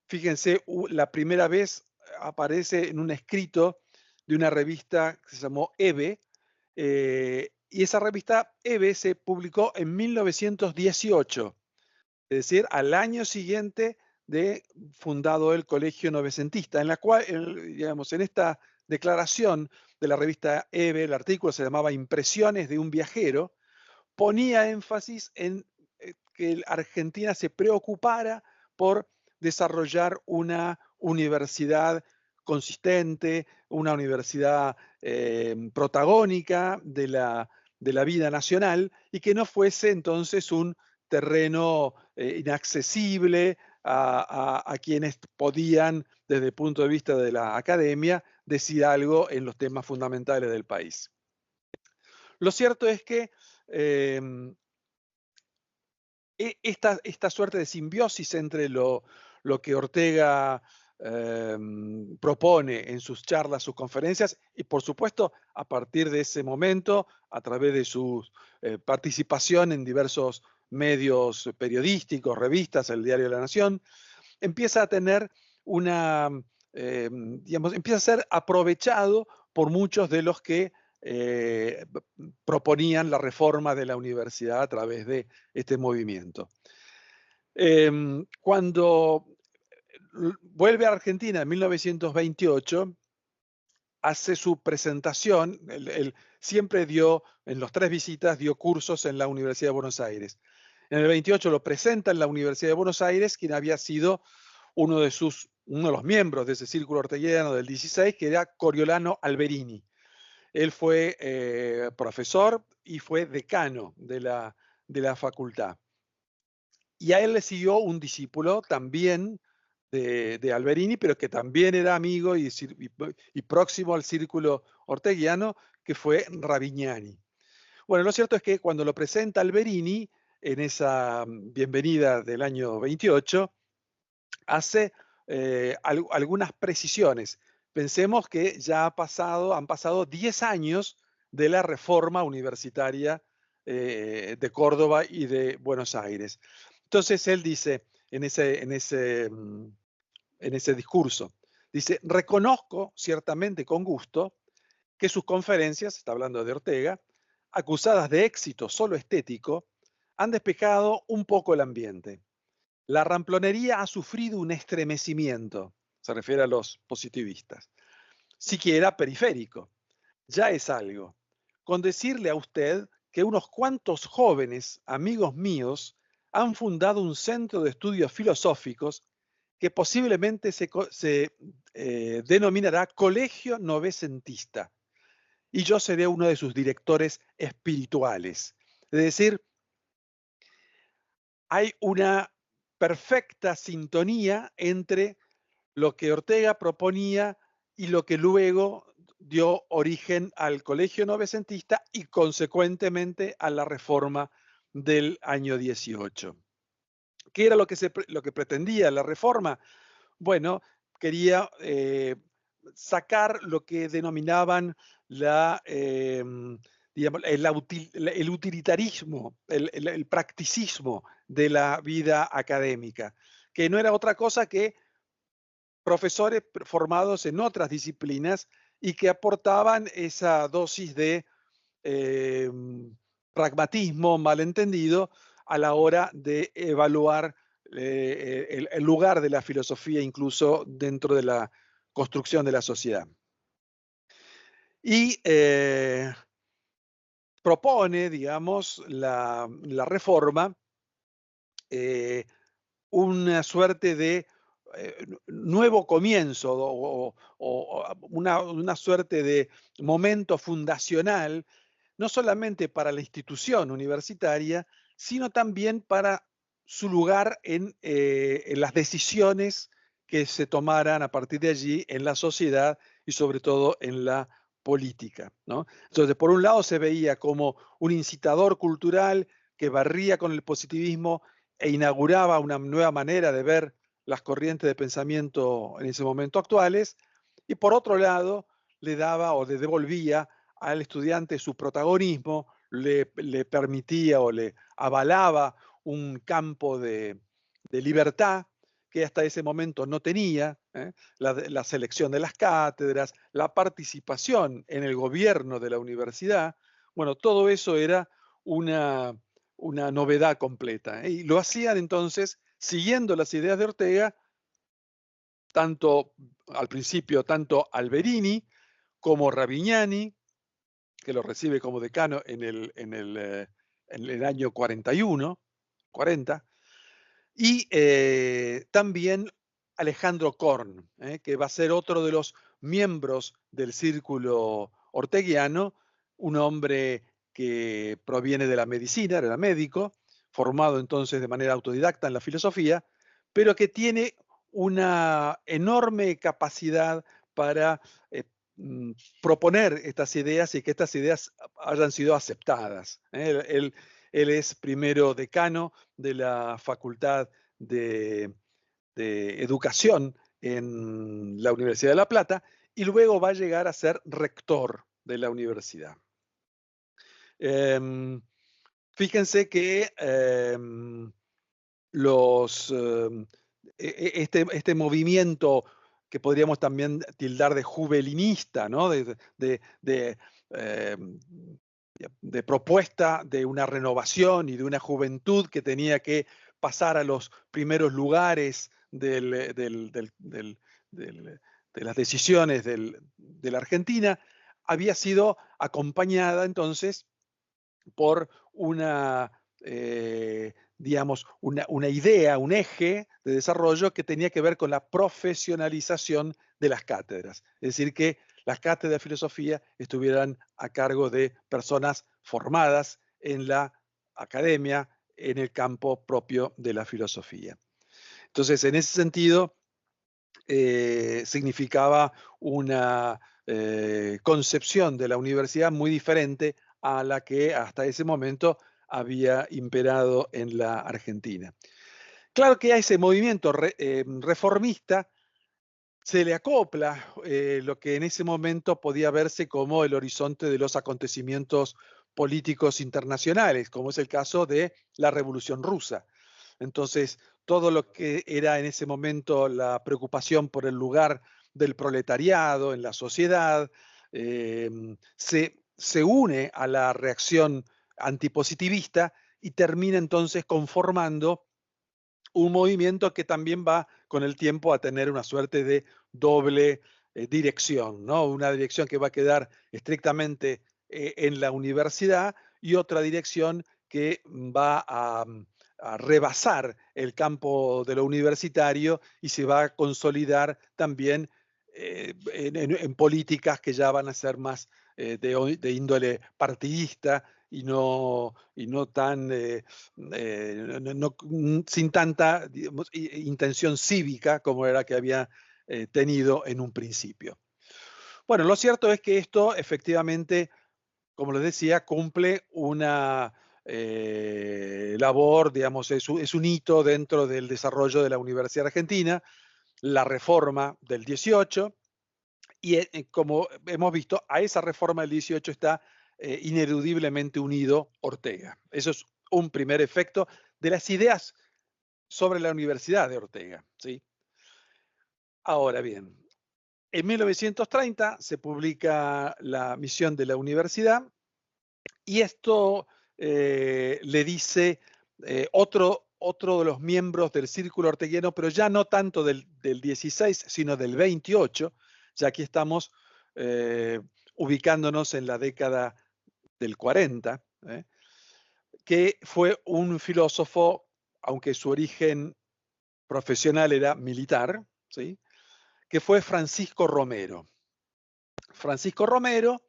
Fíjense, la primera vez aparece en un escrito de una revista que se llamó EVE, y esa revista EVE se publicó en 1918, es decir, al año siguiente de fundado el Colegio Novecentista, en la cual, digamos, en esta declaración de la revista EVE, el artículo se llamaba Impresiones de un viajero, ponía énfasis en que Argentina se preocupara por desarrollar una universidad consistente, una universidad protagónica de la vida nacional y que no fuese entonces un terreno inaccesible a quienes podían, desde el punto de vista de la academia, decir algo en los temas fundamentales del país. Lo cierto es que esta suerte de simbiosis entre lo que Ortega propone en sus charlas, sus conferencias, y por supuesto a partir de ese momento, a través de su participación en diversos medios periodísticos, revistas, el Diario de la Nación, empieza a tener digamos, empieza a ser aprovechado por muchos de los que proponían la reforma de la universidad a través de este movimiento. Cuando vuelve a Argentina en 1928, hace su presentación, él siempre dio, en las 3 visitas, dio cursos en la Universidad de Buenos Aires. En el 28 lo presenta en la Universidad de Buenos Aires, quien había sido uno de los miembros de ese círculo orteguiano del 16, que era Coriolano Alberini. Él fue profesor y fue decano de la facultad. Y a él le siguió un discípulo también de Alberini, pero que también era amigo y próximo al círculo orteguiano, que fue Ravignani. Bueno, lo cierto es que cuando lo presenta Alberini, en esa bienvenida del año 28, hace algunas precisiones. Pensemos que ya han pasado 10 años de la reforma universitaria de Córdoba y de Buenos Aires. Entonces él dice en ese discurso, dice: reconozco ciertamente con gusto que sus conferencias, está hablando de Ortega, acusadas de éxito solo estético, han despejado un poco el ambiente. La ramplonería ha sufrido un estremecimiento, se refiere a los positivistas, siquiera periférico. Ya es algo. Con decirle a usted que unos cuantos jóvenes amigos míos han fundado un centro de estudios filosóficos que posiblemente se denominará Colegio Novecentista, y yo seré uno de sus directores espirituales. Es decir, hay una perfecta sintonía entre lo que Ortega proponía y lo que luego dio origen al Colegio Novecentista y consecuentemente a la reforma del año 18. ¿Qué era lo que pretendía la reforma? Bueno, quería sacar lo que denominaban digamos, el utilitarismo, el practicismo de la vida académica, que no era otra cosa que profesores formados en otras disciplinas y que aportaban esa dosis de pragmatismo malentendido a la hora de evaluar el lugar de la filosofía incluso dentro de la construcción de la sociedad. Y propone, digamos, la reforma una suerte de nuevo comienzo o una suerte de momento fundacional no solamente para la institución universitaria, sino también para su lugar en las decisiones que se tomaran a partir de allí en la sociedad y sobre todo en la política, ¿no? Entonces, por un lado se veía como un incitador cultural que barría con el positivismo e inauguraba una nueva manera de ver las corrientes de pensamiento en ese momento actuales, y por otro lado le daba o le devolvía al estudiante su protagonismo, le permitía o le avalaba un campo de libertad que hasta ese momento no tenía, la selección de las cátedras, la participación en el gobierno de la universidad. Bueno, todo eso era una novedad completa. Y lo hacían entonces siguiendo las ideas de Ortega, tanto al principio, tanto Alberini como Ravignani, que lo recibe como decano en el año 41, 40, y también Alejandro Korn, que va a ser otro de los miembros del círculo orteguiano, un hombre que proviene de la medicina, era médico, formado entonces de manera autodidacta en la filosofía, pero que tiene una enorme capacidad para proponer estas ideas y que estas ideas hayan sido aceptadas. Él es primero decano de la Facultad de Educación en la Universidad de La Plata y luego va a llegar a ser rector de la universidad. Fíjense que este movimiento que podríamos también tildar de juvelinista, ¿no? De propuesta de una renovación y de una juventud que tenía que pasar a los primeros lugares de las decisiones de la Argentina, había sido acompañada entonces por digamos, una idea, un eje de desarrollo que tenía que ver con la profesionalización de las cátedras. Es decir, que las cátedras de filosofía estuvieran a cargo de personas formadas en la academia, en el campo propio de la filosofía. Entonces, en ese sentido, significaba una concepción de la universidad muy diferente a la que hasta ese momento había imperado en la Argentina. Claro que a ese movimiento reformista se le acopla lo que en ese momento podía verse como el horizonte de los acontecimientos políticos internacionales, como es el caso de la Revolución Rusa. Entonces, todo lo que era en ese momento la preocupación por el lugar del proletariado en la sociedad, se une a la reacción antipositivista y termina entonces conformando un movimiento que también va con el tiempo a tener una suerte de doble dirección, ¿no? Una dirección que va a quedar estrictamente en la universidad y otra dirección que va a rebasar el campo de lo universitario y se va a consolidar también en políticas que ya van a ser más de índole partidista y no tan sin tanta, digamos, intención cívica como era que había tenido en un principio. Bueno, lo cierto es que esto efectivamente, como les decía, cumple una labor, digamos, es un hito dentro del desarrollo de la Universidad Argentina, la reforma del 18, y como hemos visto, a esa reforma del 18 está ineludiblemente unido Ortega. Eso es un primer efecto de las ideas sobre la universidad de Ortega, ¿sí? Ahora bien, en 1930 se publica la misión de la universidad y esto le dice otro de los miembros del círculo orteguiano, pero ya no tanto del 16, sino del 28, ya aquí estamos ubicándonos en la década del 40, que fue un filósofo, aunque su origen profesional era militar, ¿sí? Que fue Francisco Romero. Francisco Romero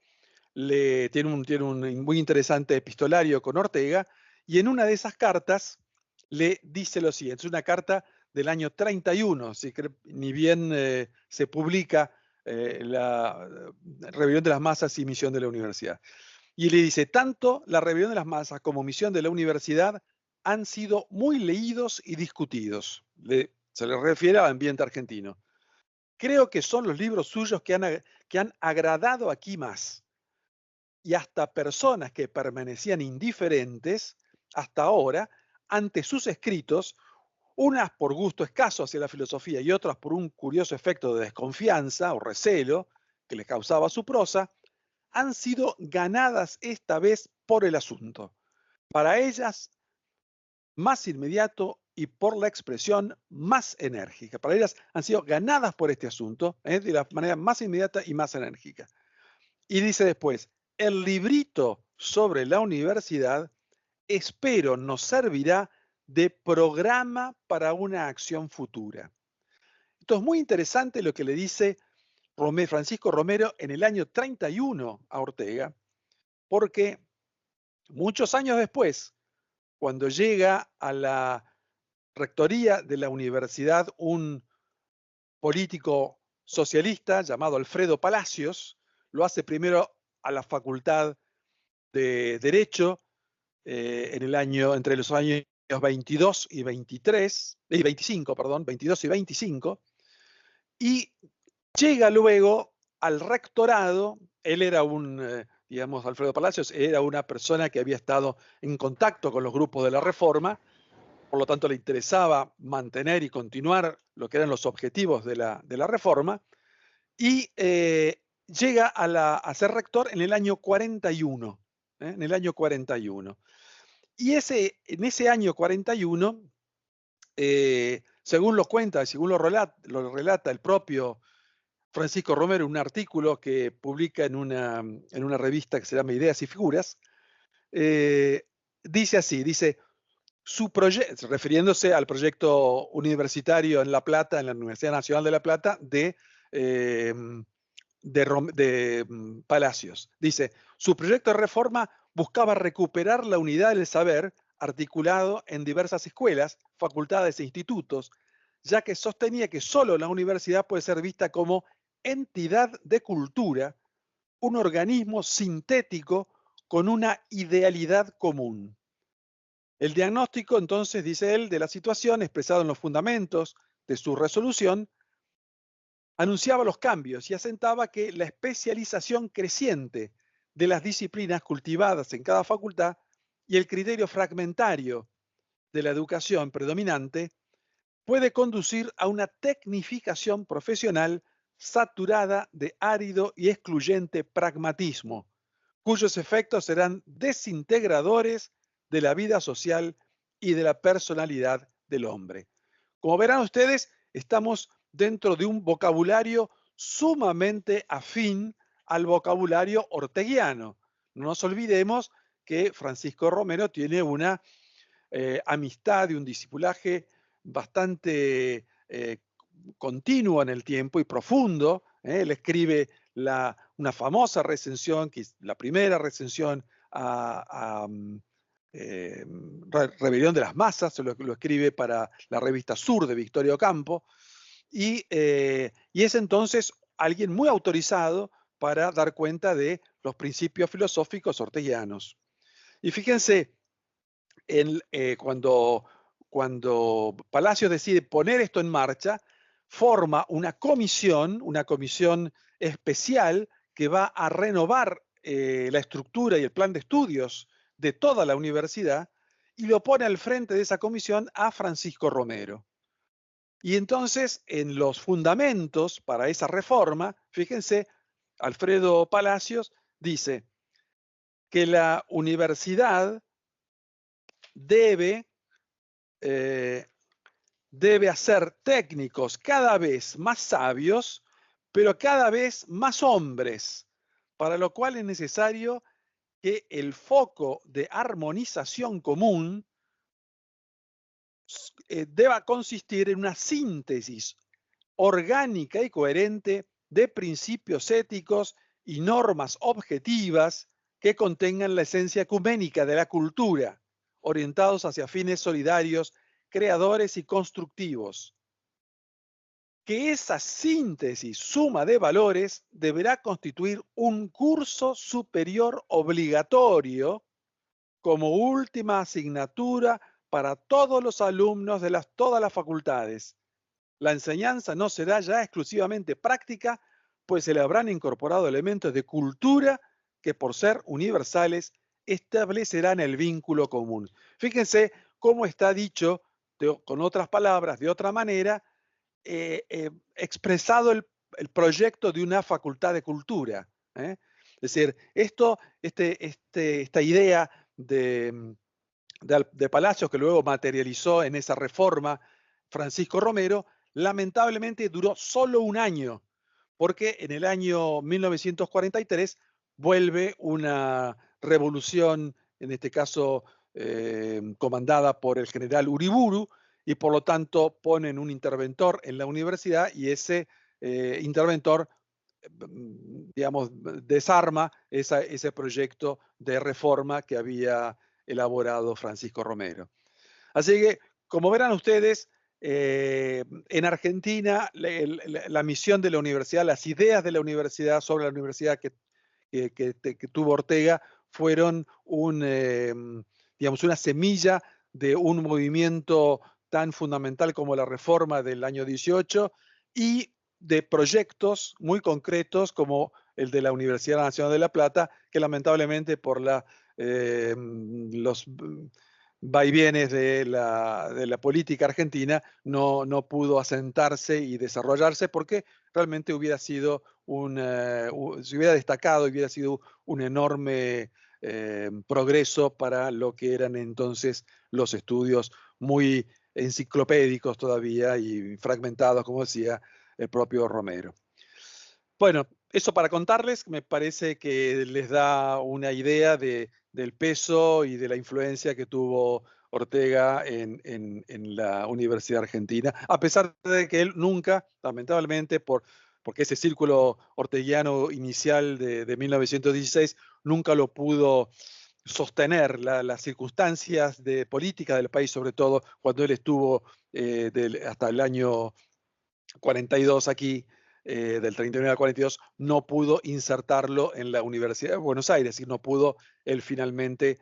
tiene un muy interesante epistolario con Ortega, y en una de esas cartas le dice lo siguiente. Es una carta del año 31, ni bien se publica la Rebelión de las Masas y Misión de la Universidad. Y le dice, tanto la Rebelión de las Masas como Misión de la Universidad han sido muy leídos y discutidos. Se le refiere al ambiente argentino. Creo que son los libros suyos que han agradado aquí más. Y hasta personas que permanecían indiferentes hasta ahora ante sus escritos, unas por gusto escaso hacia la filosofía y otras por un curioso efecto de desconfianza o recelo que les causaba su prosa, han sido ganadas esta vez por el asunto. Para ellas, más inmediato y por la expresión más enérgica. Para ellas han sido ganadas por este asunto de la manera más inmediata y más enérgica. Y dice después, el librito sobre la universidad espero nos servirá de programa para una acción futura. Esto es muy interesante lo que le dice Francisco Romero en el año 31 a Ortega, porque muchos años después, cuando llega a la rectoría de la universidad un político socialista llamado Alfredo Palacios, lo hace primero a la Facultad de Derecho entre los años 22 y 25, y llega luego al rectorado. Él era Alfredo Palacios era una persona que había estado en contacto con los grupos de la Reforma, por lo tanto le interesaba mantener y continuar lo que eran los objetivos de la Reforma, y llega a ser rector en el año 41. En el año 41. Y en ese año 41, según lo cuenta, según lo relata el propio Francisco Romero en un artículo que publica en una revista que se llama Ideas y Figuras, dice así, refiriéndose al proyecto universitario en La Plata, en la Universidad Nacional de La Plata, de Palacios. Dice, su proyecto de reforma buscaba recuperar la unidad del saber articulado en diversas escuelas, facultades e institutos, ya que sostenía que solo la universidad puede ser vista como entidad de cultura, un organismo sintético con una idealidad común. El diagnóstico, entonces, dice él, de la situación expresado en los fundamentos de su resolución, anunciaba los cambios y asentaba que la especialización creciente de las disciplinas cultivadas en cada facultad y el criterio fragmentario de la educación predominante puede conducir a una tecnificación profesional saturada de árido y excluyente pragmatismo, cuyos efectos serán desintegradores de la vida social y de la personalidad del hombre. Como verán ustedes, estamos dentro de un vocabulario sumamente afín al vocabulario orteguiano. No nos olvidemos que Francisco Romero tiene una amistad y un discipulaje bastante continuo en el tiempo y profundo. Él escribe una famosa recensión, que es la primera recensión a Rebelión de las Masas, lo escribe para la revista Sur de Victoria Ocampo, y es entonces alguien muy autorizado para dar cuenta de los principios filosóficos orteguianos. Y fíjense, cuando Palacios decide poner esto en marcha, forma una comisión especial que va a renovar la estructura y el plan de estudios de toda la universidad, y lo pone al frente de esa comisión a Francisco Romero. Y entonces, en los fundamentos para esa reforma, fíjense, Alfredo Palacios dice que la universidad debe hacer técnicos cada vez más sabios, pero cada vez más hombres, para lo cual es necesario que el foco de armonización común deba consistir en una síntesis orgánica y coherente de principios éticos y normas objetivas que contengan la esencia ecuménica de la cultura, orientados hacia fines solidarios, creadores y constructivos. Que esa síntesis suma de valores deberá constituir un curso superior obligatorio como última asignatura para todos los alumnos de todas las facultades. La enseñanza no será ya exclusivamente práctica, pues se le habrán incorporado elementos de cultura que, por ser universales, establecerán el vínculo común. Fíjense cómo está dicho, con otras palabras, de otra manera, expresado el proyecto de una facultad de cultura. Es decir, esta idea de Palacios, que luego materializó en esa reforma Francisco Romero, lamentablemente duró solo un año, porque en el año 1943 vuelve una revolución, en este caso comandada por el general Uriburu, y por lo tanto ponen un interventor en la universidad y ese interventor, digamos, desarma ese proyecto de reforma que había elaborado Francisco Romero. Así que, como verán ustedes, en Argentina la misión de la universidad, las ideas de la universidad sobre la universidad que tuvo Ortega fueron digamos, una semilla de un movimiento tan fundamental como la reforma del año 18 y de proyectos muy concretos como el de la Universidad Nacional de La Plata, que lamentablemente por los vaivienes de la política argentina no pudo asentarse y desarrollarse, porque realmente hubiera sido se hubiera destacado y hubiera sido un enorme progreso para lo que eran entonces los estudios muy enciclopédicos todavía y fragmentados, como decía el propio Romero. Bueno, eso para contarles, me parece que les da una idea del peso y de la influencia que tuvo Ortega en la Universidad Argentina, a pesar de que él nunca, lamentablemente, porque ese círculo orteguiano inicial de 1916 nunca lo pudo sostener, las circunstancias de política del país, sobre todo cuando él estuvo hasta el año 42 aquí, del 39 al 42, no pudo insertarlo en la Universidad de Buenos Aires y no pudo él finalmente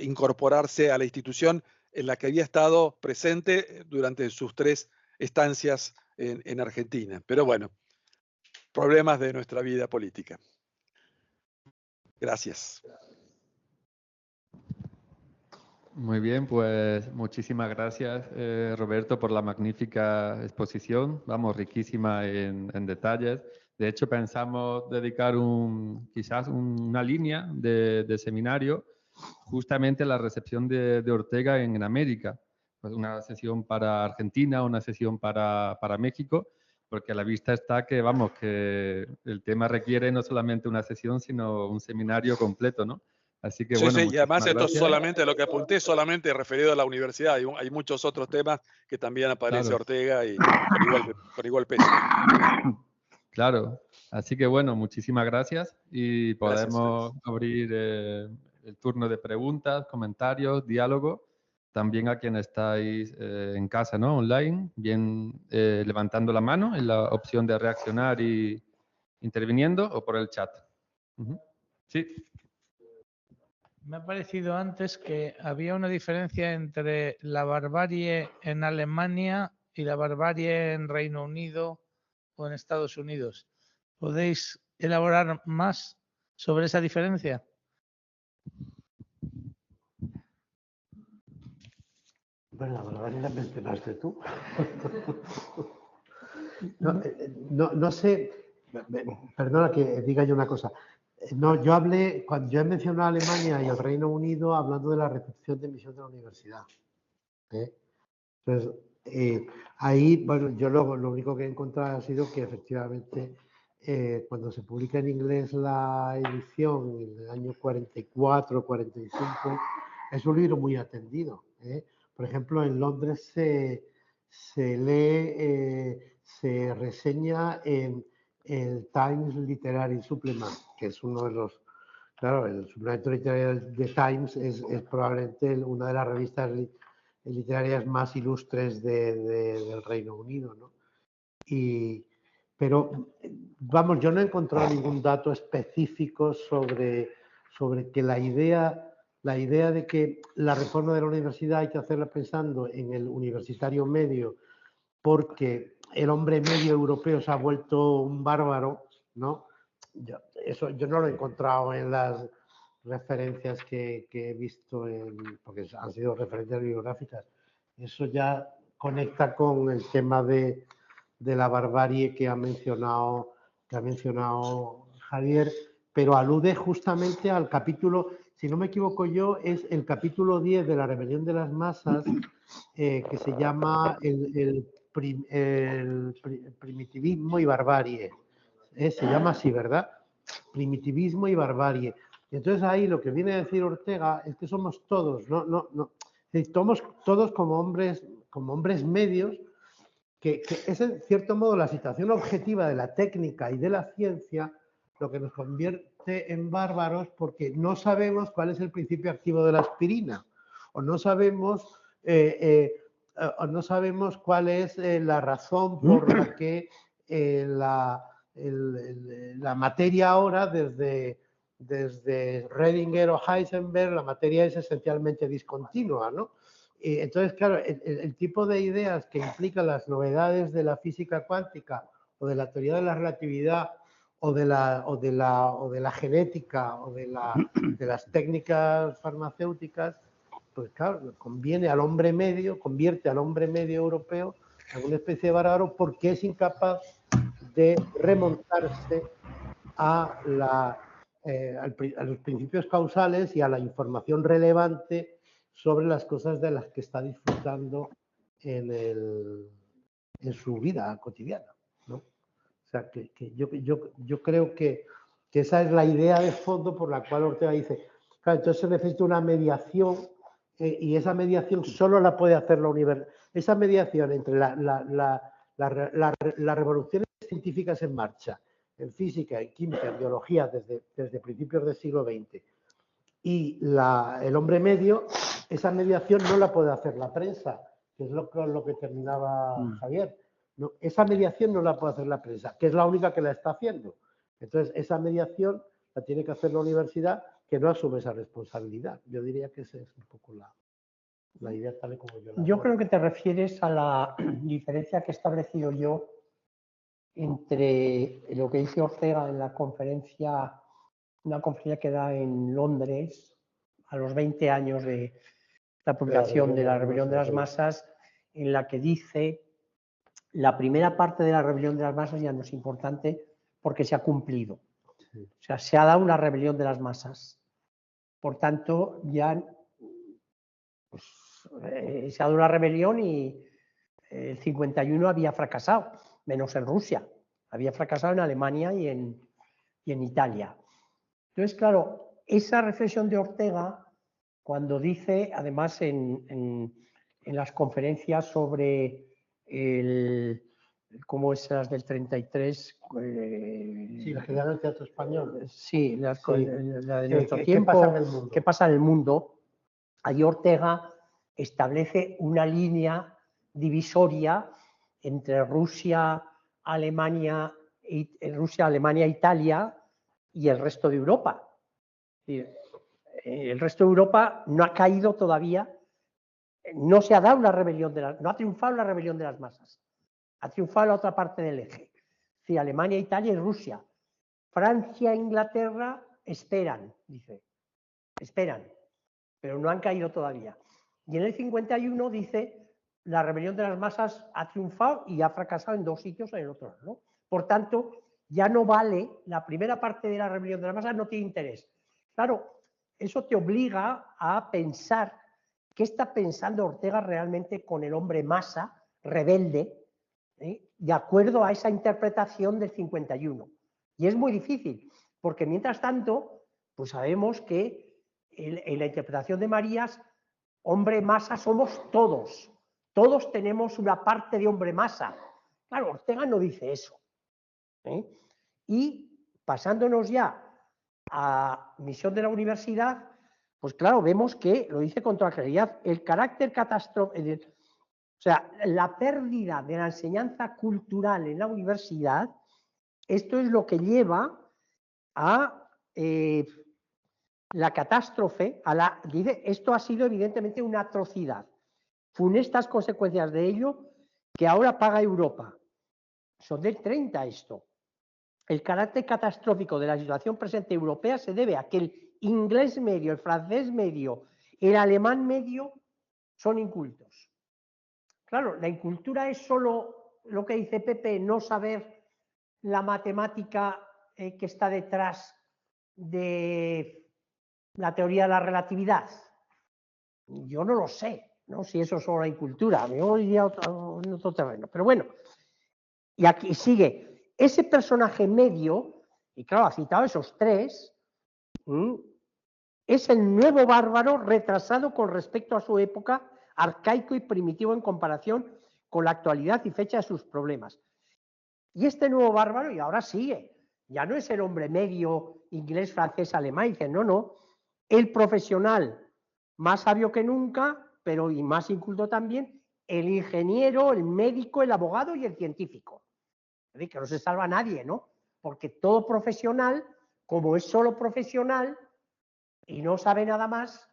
incorporarse a la institución en la que había estado presente durante sus 3 estancias en Argentina. Pero bueno, problemas de nuestra vida política. Gracias. Muy bien, pues muchísimas gracias, Roberto, por la magnífica exposición. Vamos, riquísima en detalles. De hecho, pensamos dedicar quizás una línea de seminario justamente a la recepción de Ortega en América. Pues una sesión para Argentina, una sesión para México, porque a la vista está que, vamos, que el tema requiere no solamente una sesión, sino un seminario completo, ¿no? Así que bueno, y además esto gracias. solamente lo que apunté, solamente referido a la universidad. Hay muchos otros temas que también aparece Claro. Ortega y con igual peso. Claro, así que bueno, muchísimas gracias y podemos Gracias. abrir el turno de preguntas, comentarios, diálogo. También a quienes estáis en casa, ¿no? Online, bien levantando la mano en la opción de reaccionar y interviniendo o por el chat. Sí. Me ha parecido antes que había una diferencia entre la barbarie en Alemania y la barbarie en Reino Unido o en Estados Unidos. ¿Podéis elaborar más sobre esa diferencia? Bueno, la barbarie la mencionaste tú. No sé, perdona que diga yo una cosa. No, yo hablé, cuando yo he mencionado a Alemania y el Reino Unido, hablando de la recepción de emisión de la universidad. Entonces, ahí, bueno, yo lo único que he encontrado ha sido que efectivamente cuando se publica en inglés la edición en el año 44, 45, es un libro muy atendido. Por ejemplo, en Londres se lee, se reseña el Times Literary Supplement, que es uno de los, claro, el suplemento literario de Times es probablemente una de las revistas literarias más ilustres del Reino Unido, ¿no? Pero, vamos, yo no he encontrado ningún dato específico sobre que la idea de que la reforma de la universidad hay que hacerla pensando en el universitario medio porque el hombre medio europeo se ha vuelto un bárbaro, ¿no? Eso yo no lo he encontrado en las referencias que he visto, porque han sido referencias bibliográficas. Eso ya conecta con el tema de la barbarie que ha mencionado Javier, pero alude justamente al capítulo, si no me equivoco yo, es el capítulo 10 de la Rebelión de las Masas, que se llama el primitivismo y barbarie. Se llama así, ¿verdad? Primitivismo y barbarie. Y entonces ahí lo que viene a decir Ortega es que somos todos, somos todos como hombres medios, que es en cierto modo la situación objetiva de la técnica y de la ciencia lo que nos convierte en bárbaros, porque no sabemos cuál es el principio activo de la aspirina, o no sabemos cuál es la razón por la que la materia ahora, desde Redinger o Heisenberg, la materia es esencialmente discontinua, ¿no? Entonces, claro, el tipo de ideas que implican las novedades de la física cuántica o de la teoría de la relatividad o de la genética o de las técnicas farmacéuticas, pues claro, convierte al hombre medio europeo en una especie de bárbaro porque es incapaz de remontarse a los principios causales y a la información relevante sobre las cosas de las que está disfrutando en su vida cotidiana, ¿no? O sea, que yo creo que esa es la idea de fondo por la cual Ortega dice, claro, entonces se necesita una mediación y esa mediación solo la puede hacer la universidad. Esa mediación entre las revoluciones científicas en marcha, en física, en química, en biología, desde principios del siglo XX, y el hombre medio, esa mediación no la puede hacer la prensa, que es lo que terminaba Javier. No, esa mediación no la puede hacer la prensa, que es la única que la está haciendo. Entonces, esa mediación la tiene que hacer la universidad, que no asume esa responsabilidad. Yo diría que esa es un poco la idea tal y como yo la veo. Yo creo que te refieres a la diferencia que he establecido yo entre lo que dice Ortega en la conferencia, una conferencia que da en Londres a los 20 años de la publicación de la Rebelión de las Masas, en la que dice la primera parte de la Rebelión de las Masas ya no es importante porque se ha cumplido. O sea, se ha dado una rebelión de las masas. Por tanto, ya pues, se ha dado una rebelión y el 51 había fracasado, menos en Rusia. Había fracasado en Alemania y en Italia. Entonces, claro, esa reflexión de Ortega, cuando dice, además en las conferencias sobre cómo es las del 33. Sí, las que dan el Teatro Español. Sí, la de nuestro tiempo. ¿Qué pasa en el mundo? Ahí Ortega establece una línea divisoria entre Rusia, Alemania, Italia y el resto de Europa. El resto de Europa no ha caído todavía, no se ha dado la rebelión no ha triunfado la rebelión de las masas. Ha triunfado la otra parte del eje. Sí, Alemania, Italia y Rusia. Francia e Inglaterra esperan, dice. Esperan, pero no han caído todavía. Y en el 51 dice, la rebelión de las masas ha triunfado y ha fracasado en 2 sitios en el otro lado, ¿no? Por tanto, ya no vale, la primera parte de la rebelión de las masas no tiene interés. Claro, eso te obliga a pensar qué está pensando Ortega realmente con el hombre masa, rebelde, de acuerdo a esa interpretación del 51. Y es muy difícil, porque mientras tanto, pues sabemos que en la interpretación de Marías, hombre masa somos todos. Todos tenemos una parte de hombre masa. Claro, Ortega no dice eso. Y pasándonos ya a misión de la universidad, pues claro, vemos que, lo dice con toda claridad, el carácter catastrófico, o sea, la pérdida de la enseñanza cultural en la universidad, esto es lo que lleva a la catástrofe, dice, esto ha sido evidentemente una atrocidad. Funestas consecuencias de ello que ahora paga Europa. Son del 30 esto. El carácter catastrófico de la situación presente europea se debe a que el inglés medio, el francés medio, el alemán medio son incultos. Claro, la incultura es solo lo que dice Pepe, no saber la matemática que está detrás de la teoría de la relatividad. Yo no lo sé, ¿no? Si eso es solo la incultura, yo iría en otro terreno. Pero bueno, y aquí sigue. Ese personaje medio, y claro, ha citado esos tres, es el nuevo bárbaro retrasado con respecto a su época, arcaico y primitivo en comparación con la actualidad y fecha de sus problemas. Y este nuevo bárbaro, y ahora sigue, ya no es el hombre medio inglés, francés, alemán, dice, no, el profesional más sabio que nunca, pero y más inculto también, el ingeniero, el médico, el abogado y el científico. Que no se salva nadie, ¿no? Porque todo profesional, como es solo profesional y no sabe nada más,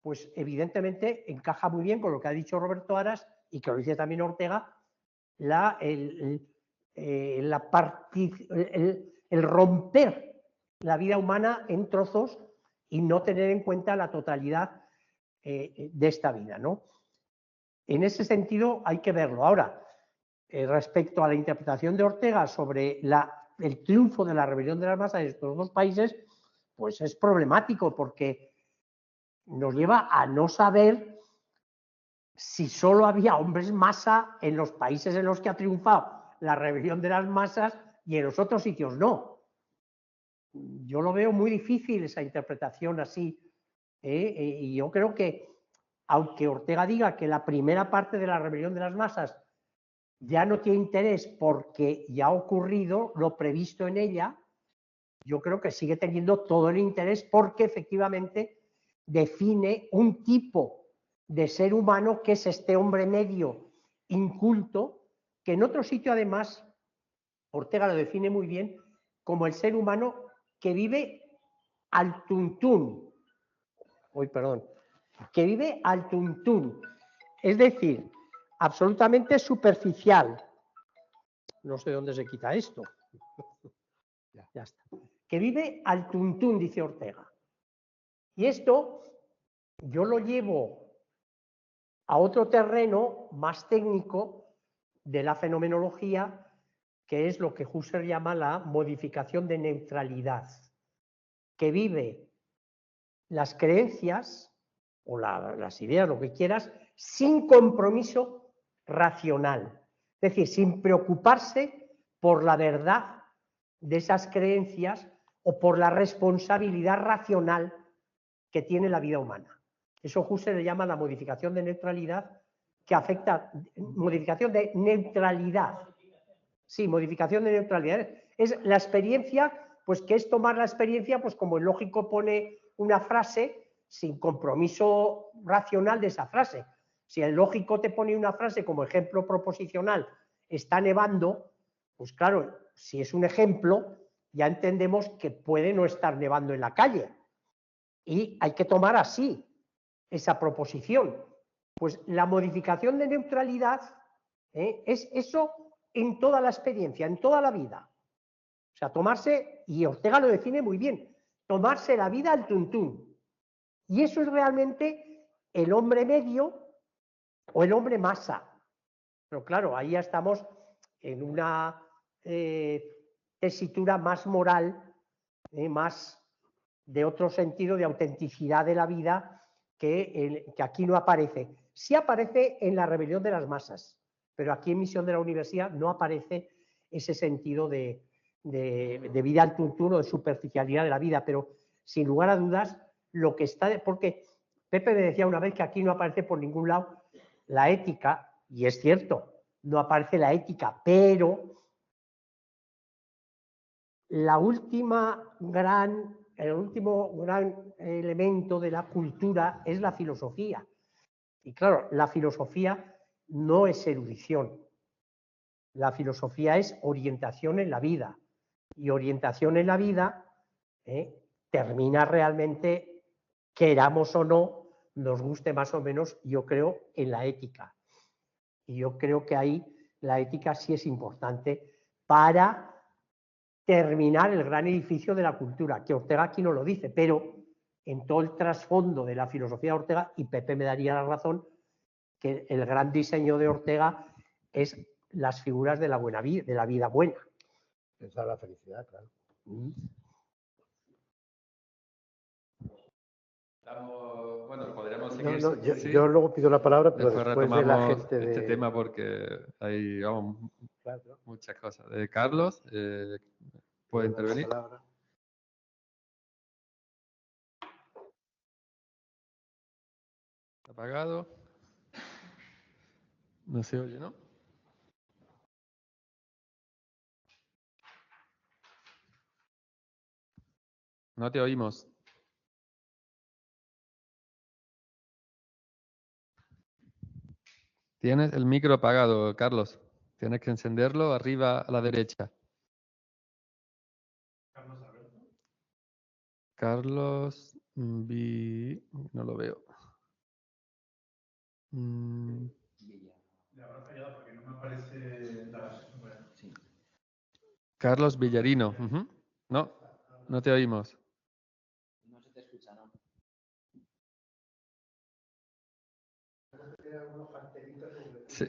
pues evidentemente encaja muy bien con lo que ha dicho Roberto Aras y que lo dice también Ortega, el romper la vida humana en trozos y no tener en cuenta la totalidad de esta vida, ¿no? En ese sentido hay que verlo. Ahora, respecto a la interpretación de Ortega sobre el triunfo de la rebelión de las masas en estos dos países, pues es problemático porque nos lleva a no saber si solo había hombres masa en los países en los que ha triunfado la rebelión de las masas y en los otros sitios no. Yo lo veo muy difícil esa interpretación así. Y yo creo que, aunque Ortega diga que la primera parte de la rebelión de las masas ya no tiene interés porque ya ha ocurrido lo previsto en ella, yo creo que sigue teniendo todo el interés porque efectivamente define un tipo de ser humano que es este hombre medio inculto, que en otro sitio además Ortega lo define muy bien como el ser humano que vive al tuntún. Que vive al tuntún. Es decir, absolutamente superficial. No sé dónde se quita esto. Ya está. Que vive al tuntún, dice Ortega. Y esto yo lo llevo a otro terreno más técnico de la fenomenología, que es lo que Husserl llama la modificación de neutralidad, que vive las creencias o las ideas, lo que quieras, sin compromiso racional. Es decir, sin preocuparse por la verdad de esas creencias o por la responsabilidad racional que tiene la vida humana. Eso Husserl le llama la modificación de neutralidad, que afecta, modificación de neutralidad. Sí, modificación de neutralidad. Es la experiencia, pues que es tomar la experiencia, pues como el lógico pone una frase sin compromiso racional de esa frase. Si el lógico te pone una frase como ejemplo proposicional, está nevando, pues claro, si es un ejemplo, ya entendemos que puede no estar nevando en la calle. Y hay que tomar así esa proposición. Pues la modificación de neutralidad es eso en toda la experiencia, en toda la vida. O sea, tomarse, y Ortega lo define muy bien, tomarse la vida al tuntún. Y eso es realmente el hombre medio o el hombre masa. Pero claro, ahí ya estamos en una tesitura más moral, más de otro sentido de autenticidad de la vida que aquí no aparece. Sí aparece en la rebelión de las masas, pero aquí en Misión de la Universidad no aparece ese sentido de vida al tuntún o de superficialidad de la vida, pero sin lugar a dudas lo que está, porque Pepe me decía una vez que aquí no aparece por ningún lado la ética, y es cierto, no aparece la ética, pero el último gran elemento de la cultura es la filosofía. Y claro, la filosofía no es erudición. La filosofía es orientación en la vida. Y orientación en la vida termina realmente, queramos o no, nos guste más o menos, yo creo, en la ética. Y yo creo que ahí la ética sí es importante para terminar el gran edificio de la cultura, que Ortega aquí no lo dice, pero en todo el trasfondo de la filosofía de Ortega, y Pepe me daría la razón, que el gran diseño de Ortega es las figuras de la buena vida, de la vida buena. Esa es la felicidad, claro. Bueno, podríamos seguir. Yo luego pido la palabra, pero después después de la retomamos gente de... este tema porque hay Claro. muchas cosas. Carlos, ¿puede intervenir? Apagado. No se oye, ¿no? No te oímos. Tienes el micro apagado, Carlos. Tienes que encenderlo arriba a la derecha. Carlos, no lo veo. Carlos Villarino. No, no te oímos. No se te escucha, ¿no? Sí.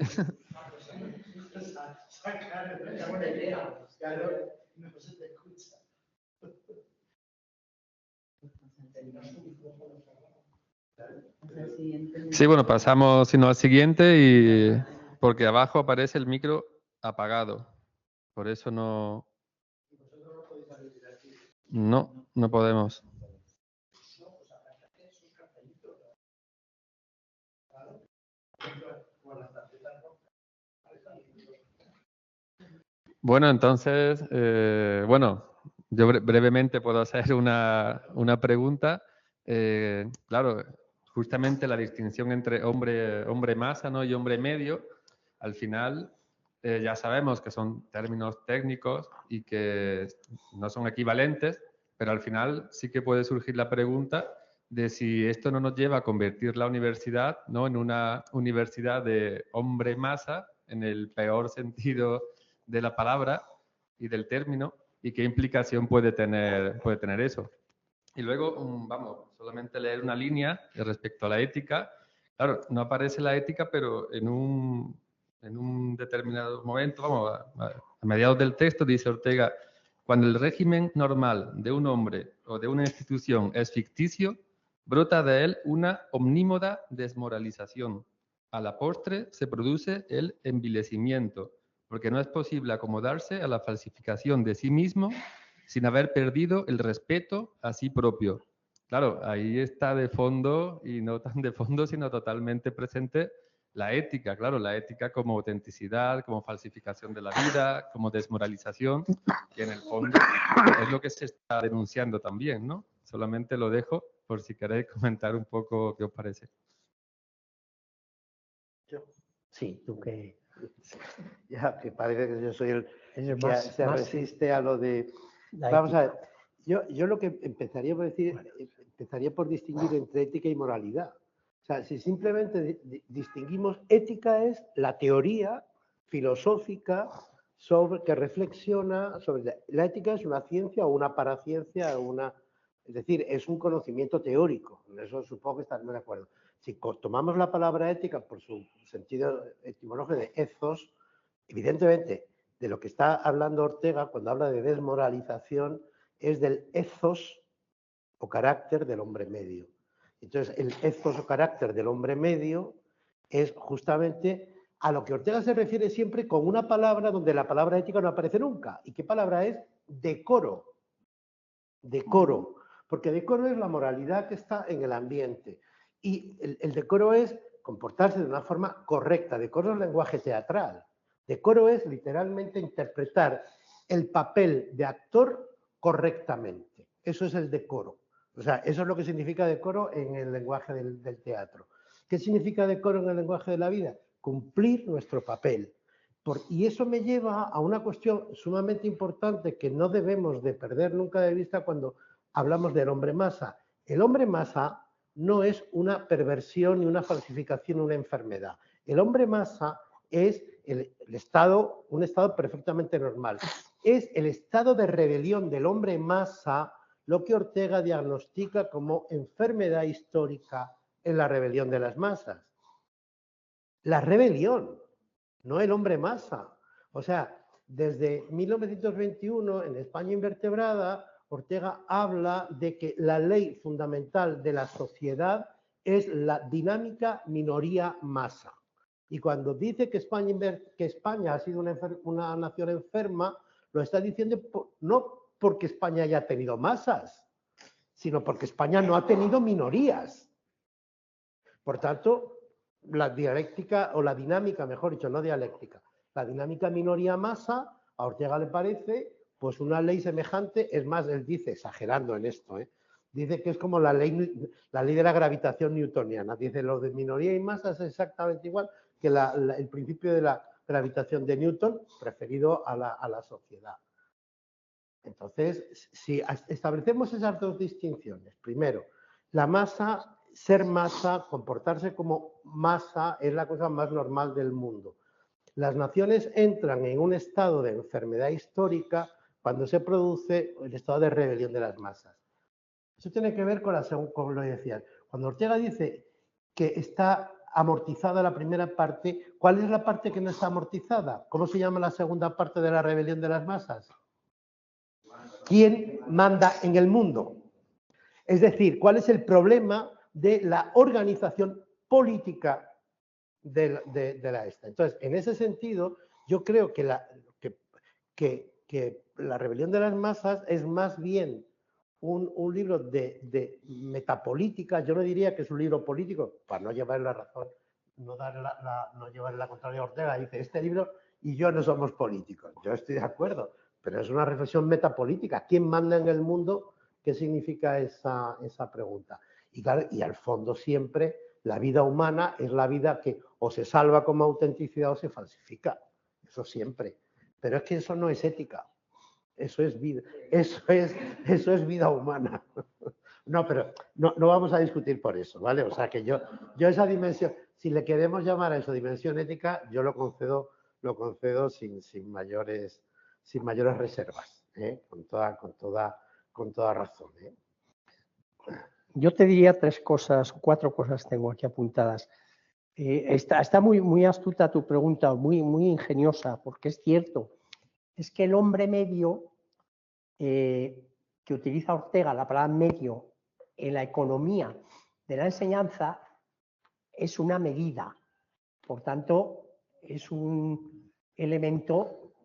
Sí, bueno, pasamos sino al siguiente y porque abajo aparece el micro apagado. Por eso no podemos. Bueno, entonces, yo brevemente puedo hacer una pregunta. Claro, justamente la distinción entre hombre masa, ¿no?, y hombre medio, al final ya sabemos que son términos técnicos y que no son equivalentes, pero al final sí que puede surgir la pregunta de si esto no nos lleva a convertir la universidad, ¿no?, en una universidad de hombre masa, en el peor sentido de la palabra y del término, y qué implicación puede tener eso. Y luego, solamente leer una línea respecto a la ética. Claro, no aparece la ética, pero en un determinado momento, a mediados del texto, dice Ortega: cuando el régimen normal de un hombre o de una institución es ficticio, brota de él una omnímoda desmoralización. A la postre se produce el envilecimiento, porque no es posible acomodarse a la falsificación de sí mismo sin haber perdido el respeto a sí propio. Claro, ahí está de fondo, y no tan de fondo, sino totalmente presente, la ética. Claro, la ética como autenticidad, como falsificación de la vida, como desmoralización, que en el fondo es lo que se está denunciando también, ¿no? Solamente lo dejo por si queréis comentar un poco qué os parece. Sí, tú que... Ya, que parece que yo soy el que se más resiste a lo de... Vamos a ver, yo lo que empezaría por distinguir entre ética y moralidad. O sea, si simplemente distinguimos, ética es la teoría filosófica que reflexiona sobre... La ética es una ciencia o una paraciencia, es decir, es un conocimiento teórico. En eso supongo que estaremos de acuerdo. Si tomamos la palabra ética por su sentido etimológico de ethos, evidentemente, de lo que está hablando Ortega cuando habla de desmoralización es del ethos o carácter del hombre medio. Entonces, el ethos o carácter del hombre medio es justamente a lo que Ortega se refiere siempre con una palabra donde la palabra ética no aparece nunca. ¿Y qué palabra es? Decoro. Decoro. Porque decoro es la moralidad que está en el ambiente. Y el decoro es comportarse de una forma correcta. Decoro es lenguaje teatral. Decoro es literalmente interpretar el papel de actor correctamente. Eso es el decoro. O sea, eso es lo que significa decoro en el lenguaje del teatro. ¿Qué significa decoro en el lenguaje de la vida? Cumplir nuestro papel. Y eso me lleva a una cuestión sumamente importante que no debemos de perder nunca de vista cuando hablamos del hombre masa. El hombre masa no es una perversión ni una falsificación, una enfermedad. El hombre masa es un estado perfectamente normal. Es el estado de rebelión del hombre masa lo que Ortega diagnostica como enfermedad histórica en la rebelión de las masas. La rebelión, no el hombre masa. O sea, desde 1921, en España invertebrada, Ortega habla de que la ley fundamental de la sociedad es la dinámica minoría-masa. Y cuando dice que España ha sido una nación enferma, lo está diciendo no porque España haya tenido masas, sino porque España no ha tenido minorías. Por tanto, la dialéctica, o la dinámica, mejor dicho, no dialéctica, la dinámica minoría-masa, a Ortega le parece pues una ley semejante, es más, él dice, exagerando en esto, dice que es como la ley de la gravitación newtoniana. Dice, lo de minoría y masa es exactamente igual que el principio de la gravitación de Newton, referido a la sociedad. Entonces, si establecemos esas dos distinciones, primero, la masa, ser masa, comportarse como masa es la cosa más normal del mundo. Las naciones entran en un estado de enfermedad histórica cuando se produce el estado de rebelión de las masas. Eso tiene que ver con como lo decía. Cuando Ortega dice que está amortizada la primera parte, ¿cuál es la parte que no está amortizada? ¿Cómo se llama la segunda parte de la rebelión de las masas? ¿Quién manda en el mundo? Es decir, ¿cuál es el problema de la organización política de la esta? Entonces, en ese sentido, yo creo que la rebelión de las masas es más bien un libro de metapolítica. Yo no diría que es un libro político, para no llevar la razón, no llevar la contraria a Ortega. Dice, este libro y yo no somos políticos. Yo estoy de acuerdo, pero es una reflexión metapolítica. ¿Quién manda en el mundo? ¿Qué significa esa pregunta? Y claro, y al fondo siempre la vida humana es la vida que o se salva como autenticidad o se falsifica. Eso siempre. Pero es que eso no es ética. Eso es vida. Eso es vida humana. No, pero no vamos a discutir por eso, ¿vale? O sea que yo esa dimensión, si le queremos llamar a eso dimensión ética, yo lo concedo sin mayores reservas, con toda razón. Yo te diría cuatro cosas tengo aquí apuntadas. Está muy astuta tu pregunta, muy ingeniosa, porque es cierto. Es que el hombre medio, que utiliza Ortega, la palabra medio, en la economía de la enseñanza, es una medida. Por tanto, es un elemento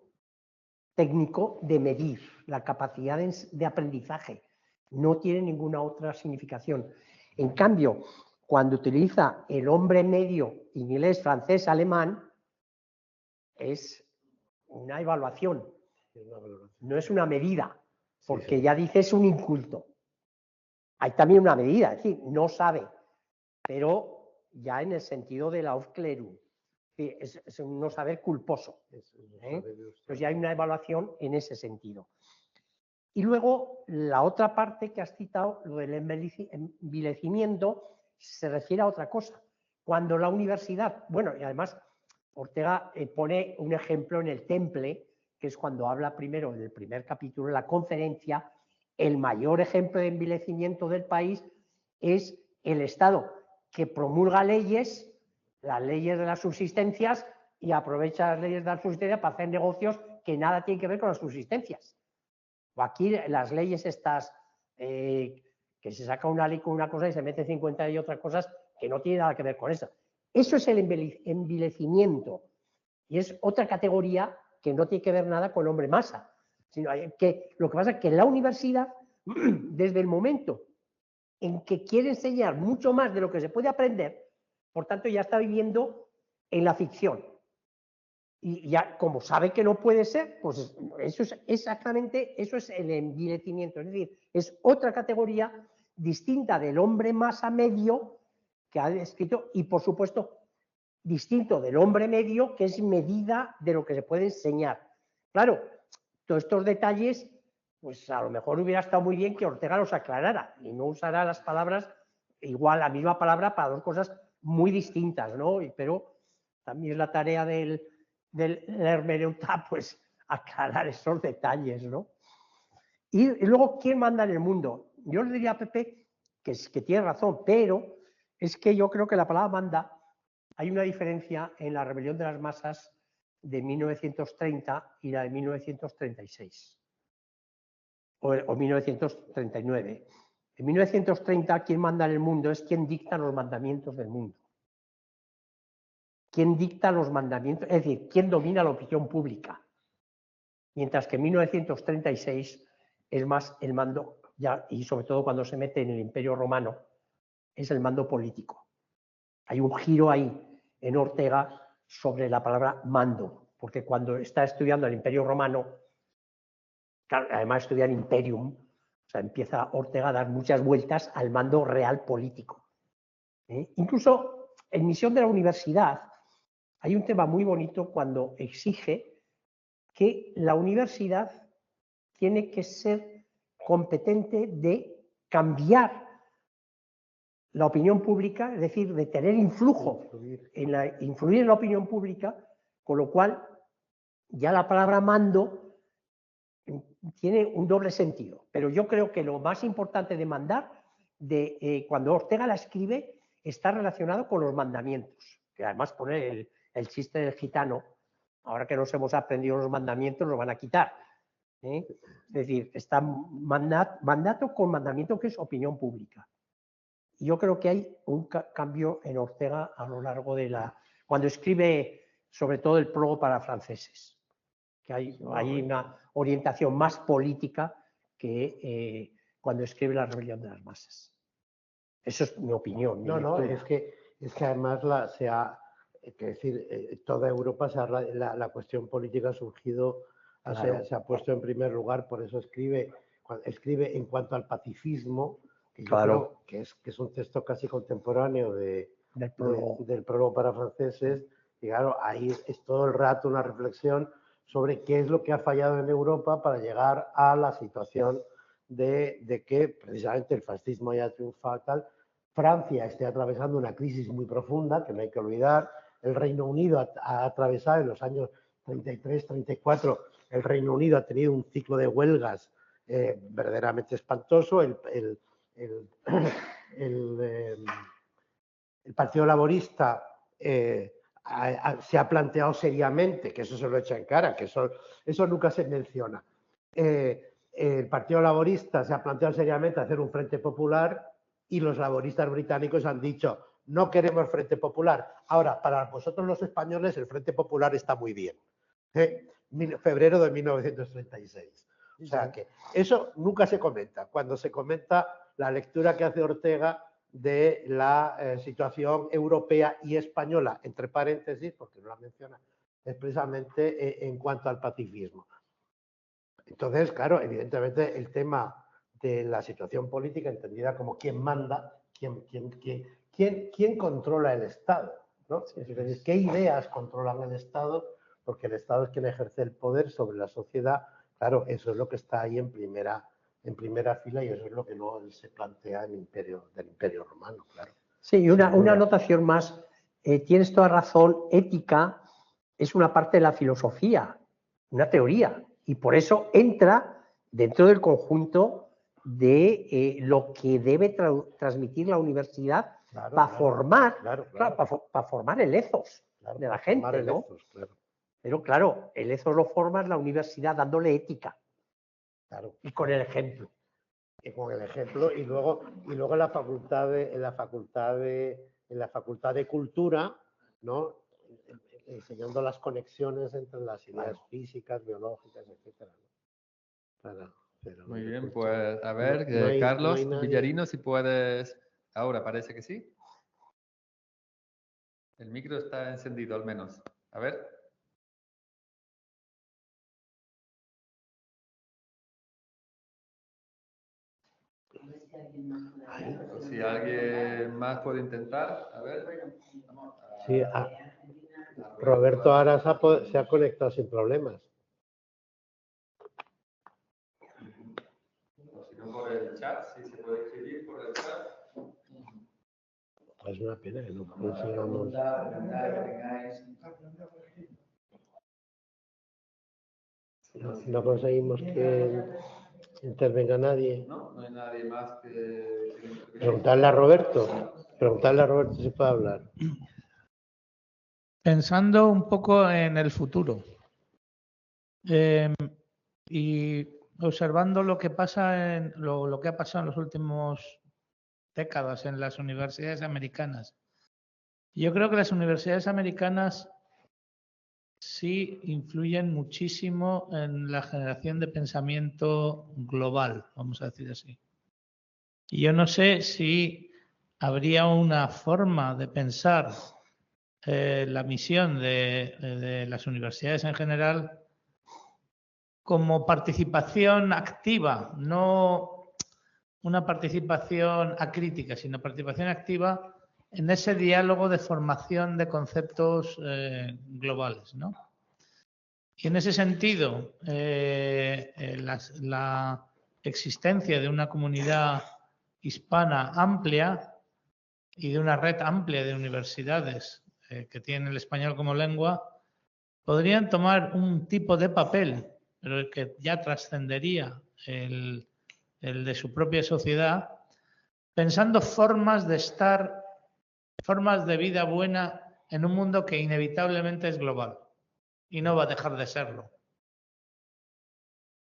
técnico de medir la capacidad de aprendizaje. No tiene ninguna otra significación. En cambio, cuando utiliza el hombre medio, inglés, francés, alemán, es una evaluación, no es una medida, porque ya dice es un inculto. Hay también una medida, es decir, no sabe, pero ya en el sentido de la Aufklärung, es un no saber culposo. Entonces ya hay una evaluación en ese sentido. Y luego la otra parte que has citado, lo del envilecimiento, se refiere a otra cosa. Cuando la universidad, bueno, y además Ortega pone un ejemplo en el Temple, que es cuando habla primero en el primer capítulo de la conferencia, el mayor ejemplo de envilecimiento del país es el Estado que promulga leyes, las leyes de las subsistencias, y aprovecha las leyes de la subsistencia para hacer negocios que nada tienen que ver con las subsistencias. O aquí las leyes estas, que se saca una ley con una cosa y se mete 50 y otras cosas que no tienen nada que ver con eso. Eso es el envilecimiento. Y es otra categoría que no tiene que ver nada con el hombre masa. Sino que lo que pasa es que la universidad, desde el momento en que quiere enseñar mucho más de lo que se puede aprender, por tanto ya está viviendo en la ficción. Y ya, como sabe que no puede ser, pues eso es exactamente, eso es el envilecimiento. Es decir, es otra categoría distinta del hombre masa medio que ha descrito y, por supuesto, distinto del hombre medio, que es medida de lo que se puede enseñar. Claro, todos estos detalles, pues a lo mejor hubiera estado muy bien que Ortega los aclarara y no usara las palabras, igual la misma palabra para dos cosas muy distintas, ¿no? Pero también es la tarea del hermeneuta, pues aclarar esos detalles, ¿no? Y luego, ¿quién manda en el mundo? Yo le diría a Pepe que tiene razón, pero es que yo creo que la palabra manda, hay una diferencia en la rebelión de las masas de 1930 y la de 1936 o 1939. En 1930, quien manda en el mundo es quien dicta los mandamientos del mundo. ¿Quién dicta los mandamientos? Es decir, ¿quién domina la opinión pública? Mientras que en 1936 es más el mando, ya, y sobre todo cuando se mete en el Imperio Romano, es el mando político. Hay un giro ahí en Ortega sobre la palabra mando, porque cuando está estudiando el Imperio Romano, además estudia el Imperium, o sea, empieza Ortega a dar muchas vueltas al mando real político. Incluso en Misión de la Universidad hay un tema muy bonito cuando exige que la universidad tiene que ser competente de cambiar la opinión pública, es decir, de tener influir en la opinión pública, con lo cual ya la palabra mando tiene un doble sentido. Pero yo creo que lo más importante de mandar, cuando Ortega la escribe, está relacionado con los mandamientos, que además pone el chiste del gitano, ahora que nos hemos aprendido los mandamientos, nos van a quitar. Es decir, está mandato con mandamiento, que es opinión pública. Y yo creo que hay un cambio en Ortega a lo largo de cuando escribe sobre todo el prólogo para franceses, que hay una orientación más política que cuando escribe La rebelión de las masas. Eso es mi opinión. No, es que además toda Europa la cuestión política ha surgido, Claro. se ha puesto en primer lugar, por eso escribe en cuanto al pacifismo, que yo Claro. creo que es un texto casi contemporáneo del prólogo. del prólogo para franceses, y claro, ahí es todo el rato una reflexión sobre qué es lo que ha fallado en Europa para llegar a la situación de que precisamente el fascismo haya triunfado tal. Francia esté atravesando una crisis muy profunda, que no hay que olvidar. El Reino Unido ha atravesado en los años 33, 34, el Reino Unido ha tenido un ciclo de huelgas verdaderamente espantoso. El Partido Laborista se ha planteado seriamente, que eso se lo echa en cara, que eso nunca se menciona. El Partido Laborista se ha planteado seriamente hacer un frente popular y los laboristas británicos han dicho, no queremos frente popular. Ahora, para vosotros los españoles el frente popular está muy bien. Febrero de 1936. O sea que eso nunca se comenta. Cuando se comenta la lectura que hace Ortega de la situación europea y española, entre paréntesis, porque no la menciona expresamente en cuanto al pacifismo. Entonces, claro, evidentemente el tema de la situación política entendida como quién manda, quién controla el Estado, ¿no? Es decir, qué ideas controlan el Estado, porque el Estado es quien ejerce el poder sobre la sociedad. Claro, eso es lo que está ahí en primera fila y eso es lo que no se plantea del Imperio Romano, claro. Sí, y una anotación más. Tienes toda razón, ética es una parte de la filosofía, una teoría, y por eso entra dentro del conjunto de lo que debe transmitir la universidad para formar el ethos de la gente, ¿no? Pero claro, el ethos lo forma la universidad dándole ética. Claro. Y con el ejemplo. Y con el ejemplo, y luego en la facultad de cultura, ¿no? Enseñando las conexiones entre las ideas físicas, biológicas, etcétera, ¿no? Muy bien, pues a ver, Carlos Villarino, si puedes. Ahora parece que sí. El micro está encendido al menos. A ver. Pues si alguien más puede intentar, a ver. Sí, Roberto ahora se ha conectado sin problemas. O si no, por el chat, si se puede escribir por el chat. Es una pena que no consigamos. No conseguimos que intervenga nadie. No, no hay nadie más que... Preguntarle a Roberto si puede hablar. Pensando un poco en el futuro y observando lo que pasa en lo que ha pasado en las últimas décadas en las universidades americanas. Yo creo que las universidades americanas sí influyen muchísimo en la generación de pensamiento global, vamos a decir así. Y yo no sé si habría una forma de pensar la misión de las universidades en general como participación activa, no una participación acrítica, sino participación activa en ese diálogo de formación de conceptos globales, ¿no? Y en ese sentido, la existencia de una comunidad hispana amplia y de una red amplia de universidades que tienen el español como lengua, podrían tomar un tipo de papel, pero que ya trascendería el de su propia sociedad, pensando formas de estar, formas de vida buena en un mundo que inevitablemente es global y no va a dejar de serlo.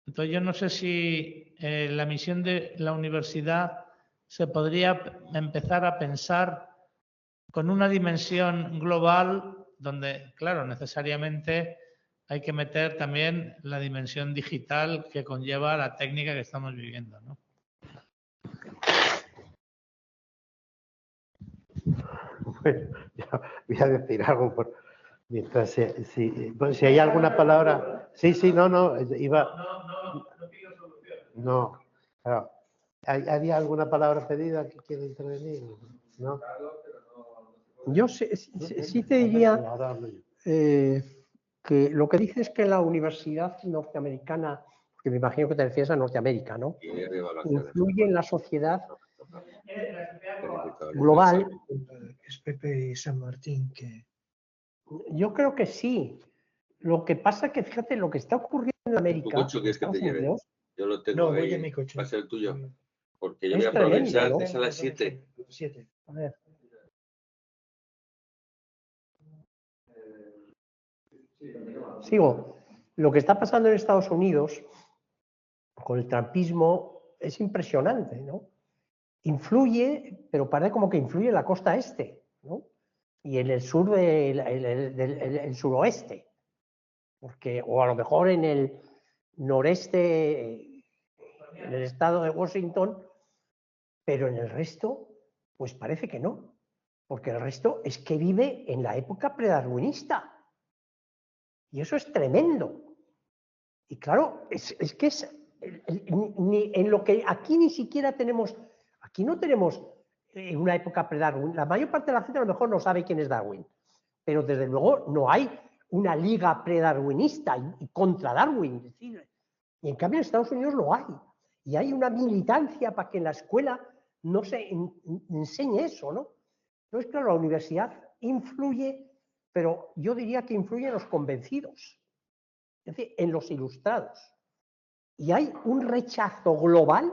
Entonces yo no sé si la misión de la universidad se podría empezar a pensar con una dimensión global donde, claro, necesariamente hay que meter también la dimensión digital que conlleva la técnica que estamos viviendo, ¿no? Bueno, ya voy a decir algo mientras si hay alguna palabra. Sí, no, iba. No pido solución. No, claro. ¿Había alguna palabra pedida que quiere intervenir? ¿No? Yo sí te diría que lo que dices es que la universidad norteamericana, que me imagino que te refieres a Norteamérica, ¿no? Influye en la sociedad global. Es Pepe y San Martín que... Yo creo que sí. Lo que pasa es que, fíjate, lo que está ocurriendo en América, ¿Tu coche quieres que te lleve? Yo lo tengo No, ahí. voy en mi coche. Va a ser el tuyo. Porque yo Es voy a aprovechar. tremendo, ¿no? Es a las 7. 7. A ver. Sigo. Lo que está pasando en Estados Unidos con el trumpismo es impresionante, ¿no? Influye, pero parece como que influye en la costa este, ¿no? Y en el sur el suroeste, porque, o a lo mejor en el noreste, en el estado de Washington, pero en el resto, pues parece que no, porque el resto es que vive en la época predarwinista. Y eso es tremendo. Y claro, es que es en lo que aquí ni siquiera tenemos, aquí no tenemos una época pre-Darwin. La mayor parte de la gente a lo mejor no sabe quién es Darwin, pero desde luego no hay una liga pre-darwinista y contra Darwin. Es decir, y en cambio en Estados Unidos lo hay. Y hay una militancia para que en la escuela no se enseñe eso, ¿no? Entonces, claro, la universidad influye, pero yo diría que influye en los convencidos, es decir, en los ilustrados. Y hay un rechazo global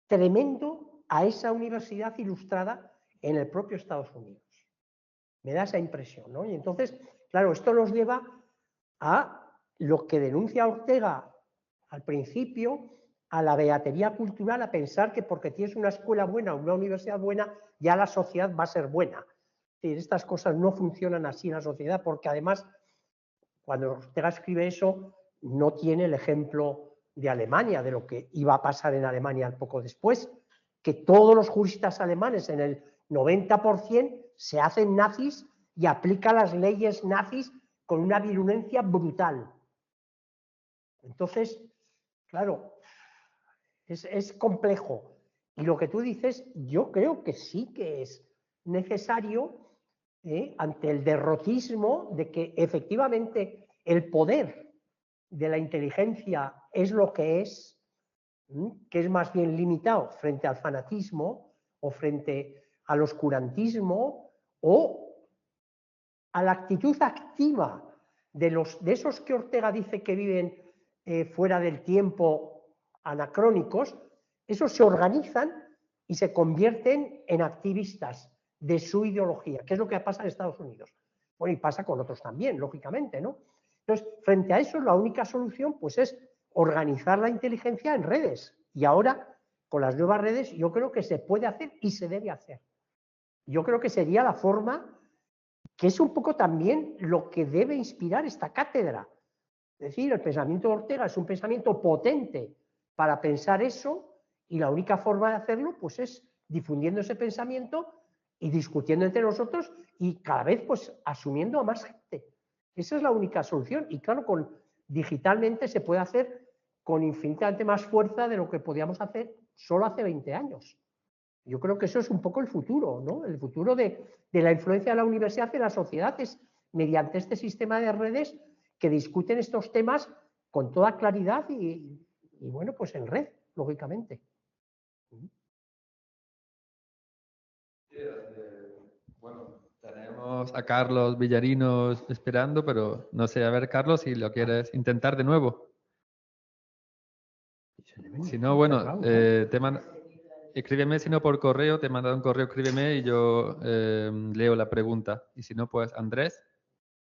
tremendo a esa universidad ilustrada en el propio Estados Unidos. Me da esa impresión, ¿no? Y entonces, claro, esto nos lleva a lo que denuncia Ortega al principio, a la beatería cultural, a pensar que porque tienes una escuela buena o una universidad buena, ya la sociedad va a ser buena. Es decir, estas cosas no funcionan así en la sociedad, porque además, cuando Ortega escribe eso, no tiene el ejemplo de Alemania, de lo que iba a pasar en Alemania poco después, que todos los juristas alemanes, en el 90%, se hacen nazis y aplican las leyes nazis con una virulencia brutal. Entonces, claro, es complejo. Y lo que tú dices, yo creo que sí que es necesario ante el derrotismo de que efectivamente el poder de la inteligencia es lo que es más bien limitado frente al fanatismo o frente al oscurantismo o a la actitud activa de esos que Ortega dice que viven fuera del tiempo, anacrónicos. Esos se organizan y se convierten en activistas de su ideología, que es lo que pasa en Estados Unidos. Bueno, y pasa con otros también, lógicamente, ¿no? Entonces, frente a eso, la única solución pues es organizar la inteligencia en redes. Y ahora, con las nuevas redes, yo creo que se puede hacer y se debe hacer. Yo creo que sería la forma que es un poco también lo que debe inspirar esta cátedra. Es decir, el pensamiento de Ortega es un pensamiento potente para pensar eso, y la única forma de hacerlo pues es difundiendo ese pensamiento y discutiendo entre nosotros y cada vez pues asumiendo a más gente. Esa es la única solución, y claro, digitalmente se puede hacer con infinitamente más fuerza de lo que podíamos hacer solo hace 20 años. Yo creo que eso es un poco el futuro, ¿no? El futuro de la influencia de la universidad en la sociedad es mediante este sistema de redes que discuten estos temas con toda claridad y bueno, pues en red, lógicamente. Bueno, tenemos a Carlos Villarinos esperando, pero no sé, a ver, Carlos, si lo quieres intentar de nuevo. Si no, bueno, escríbeme, si no por correo, te he mandado un correo, escríbeme y yo leo la pregunta. Y si no, pues Andrés,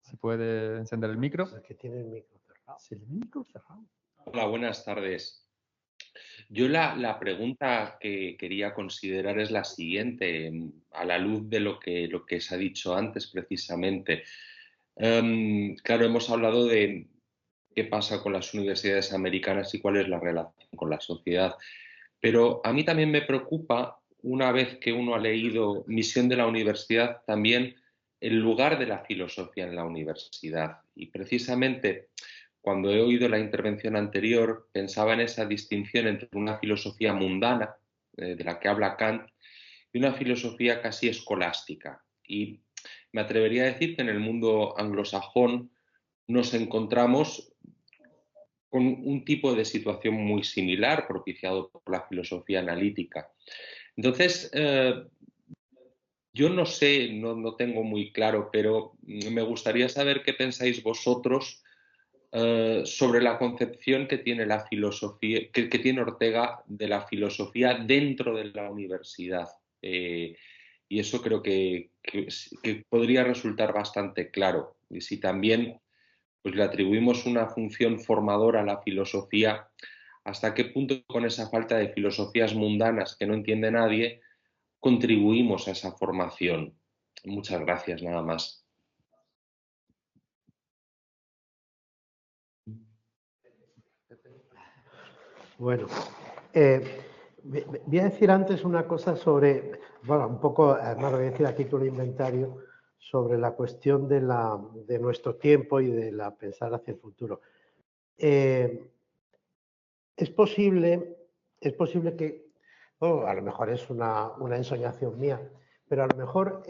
si puede encender el micro. El que tiene el micro cerrado. Sí, el micro cerrado. Hola, buenas tardes. Yo la pregunta que quería considerar es la siguiente, a la luz de lo que se ha dicho antes precisamente. Claro, hemos hablado de qué pasa con las universidades americanas y cuál es la relación con la sociedad, pero a mí también me preocupa, una vez que uno ha leído Misión de la Universidad, también el lugar de la filosofía en la universidad. Y precisamente cuando he oído la intervención anterior, pensaba en esa distinción entre una filosofía mundana, de la que habla Kant, y una filosofía casi escolástica. Y me atrevería a decir que en el mundo anglosajón nos encontramos con un tipo de situación muy similar, propiciado por la filosofía analítica. Entonces, yo no sé, no tengo muy claro, pero me gustaría saber qué pensáis vosotros sobre la concepción que tiene la filosofía, que tiene Ortega de la filosofía dentro de la universidad. Y eso creo que podría resultar bastante claro. Y si también pues, le atribuimos una función formadora a la filosofía, ¿hasta qué punto con esa falta de filosofías mundanas que no entiende nadie contribuimos a esa formación? Muchas gracias, nada más. Bueno, voy a decir antes una cosa sobre, bueno, un poco, además lo voy a decir a título de inventario, sobre la cuestión de nuestro tiempo y de la pensar hacia el futuro. Es posible que, a lo mejor es una ensoñación mía, pero a lo mejor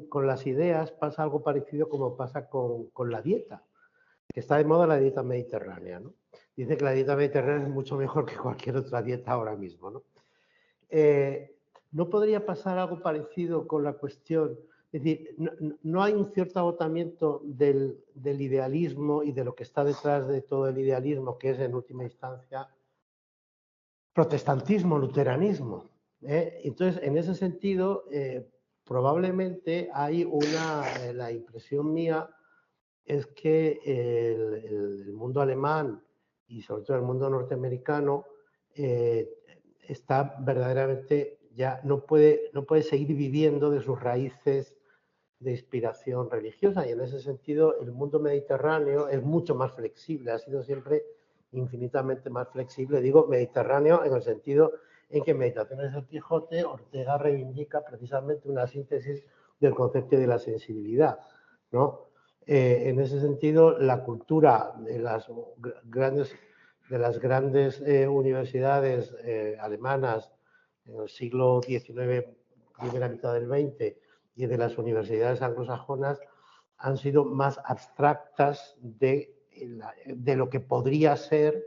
con las ideas pasa algo parecido como pasa con la dieta, que está de moda la dieta mediterránea, ¿no? Dice que la dieta mediterránea es mucho mejor que cualquier otra dieta ahora mismo, ¿no? ¿No podría pasar algo parecido con la cuestión? Es decir, no hay un cierto agotamiento del idealismo y de lo que está detrás de todo el idealismo, que es en última instancia protestantismo, luteranismo. Entonces, en ese sentido, probablemente hay la impresión mía es que el mundo alemán y sobre todo el mundo norteamericano está verdaderamente ya no puede seguir viviendo de sus raíces de inspiración religiosa, y en ese sentido el mundo mediterráneo es mucho más flexible, ha sido siempre infinitamente más flexible. Digo mediterráneo en el sentido en que en Meditaciones del Quijote Ortega reivindica precisamente una síntesis del concepto de la sensibilidad, ¿no? En ese sentido, la cultura de las grandes universidades alemanas en el siglo XIX, primera mitad del XX, y de las universidades anglosajonas han sido más abstractas de lo que podría ser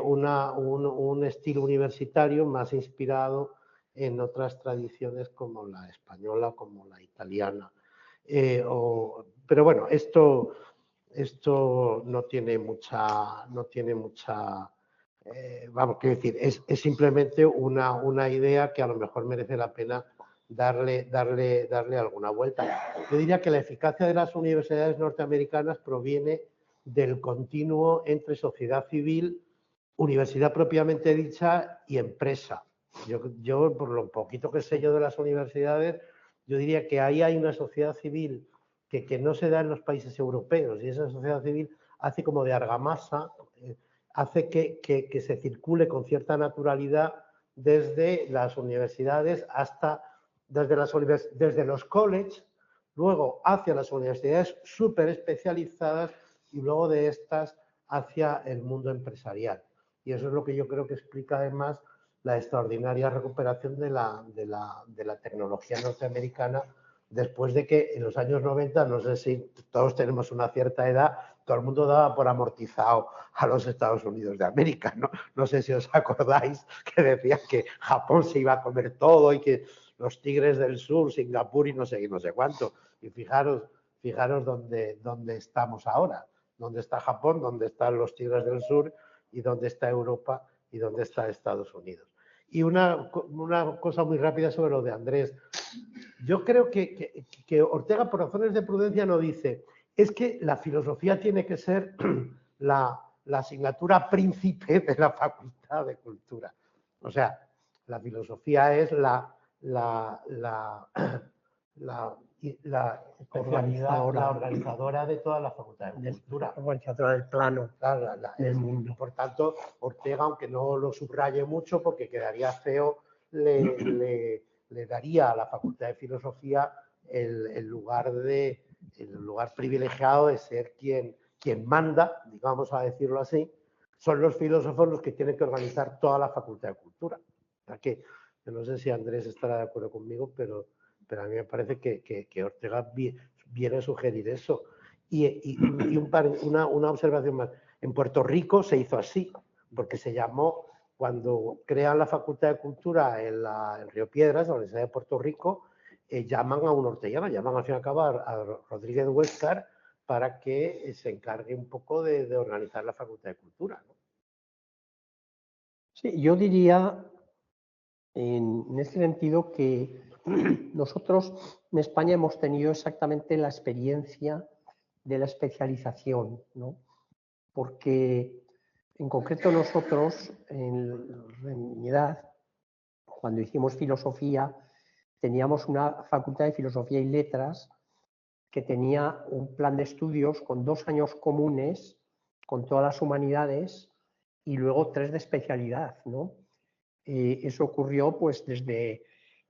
un estilo universitario más inspirado en otras tradiciones como la española, como la italiana. Pero bueno, esto no tiene mucha, vamos, quiero decir, es simplemente una idea que a lo mejor merece la pena darle alguna vuelta. Yo diría que la eficacia de las universidades norteamericanas proviene del continuo entre sociedad civil, universidad propiamente dicha y empresa. Yo, por lo poquito que sé yo de las universidades, yo diría que ahí hay una sociedad civil que no se da en los países europeos, y esa sociedad civil hace como de argamasa, hace que se circule con cierta naturalidad desde las universidades hasta desde los colleges, luego hacia las universidades súper especializadas y luego de estas hacia el mundo empresarial. Y eso es lo que yo creo que explica además la extraordinaria recuperación de la tecnología norteamericana después de que en los años 90, no sé si todos tenemos una cierta edad, todo el mundo daba por amortizado a los Estados Unidos de América, ¿no? No sé si os acordáis que decían que Japón se iba a comer todo y que los tigres del sur, Singapur y no sé cuánto. Y fijaros dónde estamos ahora, dónde está Japón, dónde están los tigres del sur y dónde está Europa y dónde está Estados Unidos. Y una cosa muy rápida sobre lo de Andrés. Yo creo que Ortega, por razones de prudencia, no dice, es que la filosofía tiene que ser la asignatura príncipe de la Facultad de Cultura. O sea, la filosofía es la organizadora de toda la Facultad de Cultura. La organizadora del plano del mundo. Por tanto, Ortega, aunque no lo subraye mucho porque quedaría feo, le daría a la Facultad de Filosofía el lugar privilegiado de ser quien manda, digamos a decirlo así. Son los filósofos los que tienen que organizar toda la Facultad de Cultura. O sea que, yo no sé si Andrés estará de acuerdo conmigo, pero a mí me parece que Ortega viene a sugerir eso. Y una observación más. En Puerto Rico se hizo así, porque se llamó, cuando crean la Facultad de Cultura en Río Piedras, la Universidad de Puerto Rico, llaman a un orteguiano, llaman al fin y al cabo a Rodríguez Huéscar para que se encargue un poco de organizar la Facultad de Cultura, ¿no? Sí, yo diría en ese sentido que nosotros en España hemos tenido exactamente la experiencia de la especialización, ¿no? Porque en concreto nosotros, en mi edad, cuando hicimos filosofía, teníamos una facultad de filosofía y letras que tenía un plan de estudios con 2 años comunes con todas las humanidades y luego 3 de especialidad, ¿no? Eso ocurrió pues desde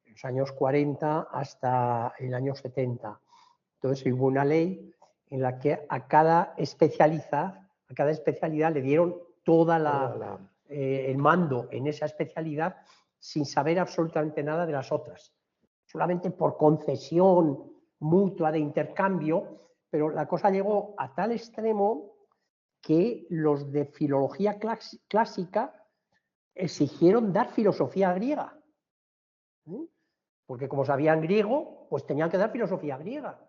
los años 40 hasta el año 70. Entonces hubo una ley en la que a cada especialidad le dieron el mando en esa especialidad sin saber absolutamente nada de las otras. Solamente por concesión mutua de intercambio, pero la cosa llegó a tal extremo que los de filología clásica exigieron dar filosofía griega. Porque como sabían griego, pues tenían que dar filosofía griega.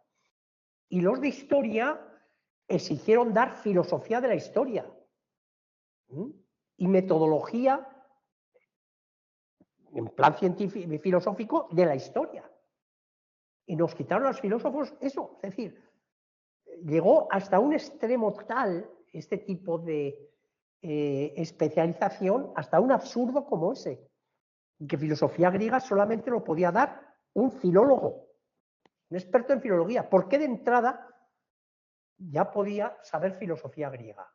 Y los de historia exigieron dar filosofía de la historia y metodología en plan científico y filosófico de la historia. Y nos quitaron a los filósofos eso. Es decir, llegó hasta un extremo tal este tipo de especialización, hasta un absurdo como ese, que filosofía griega solamente lo podía dar un filólogo, un experto en filología, porque de entrada ya podía saber filosofía griega.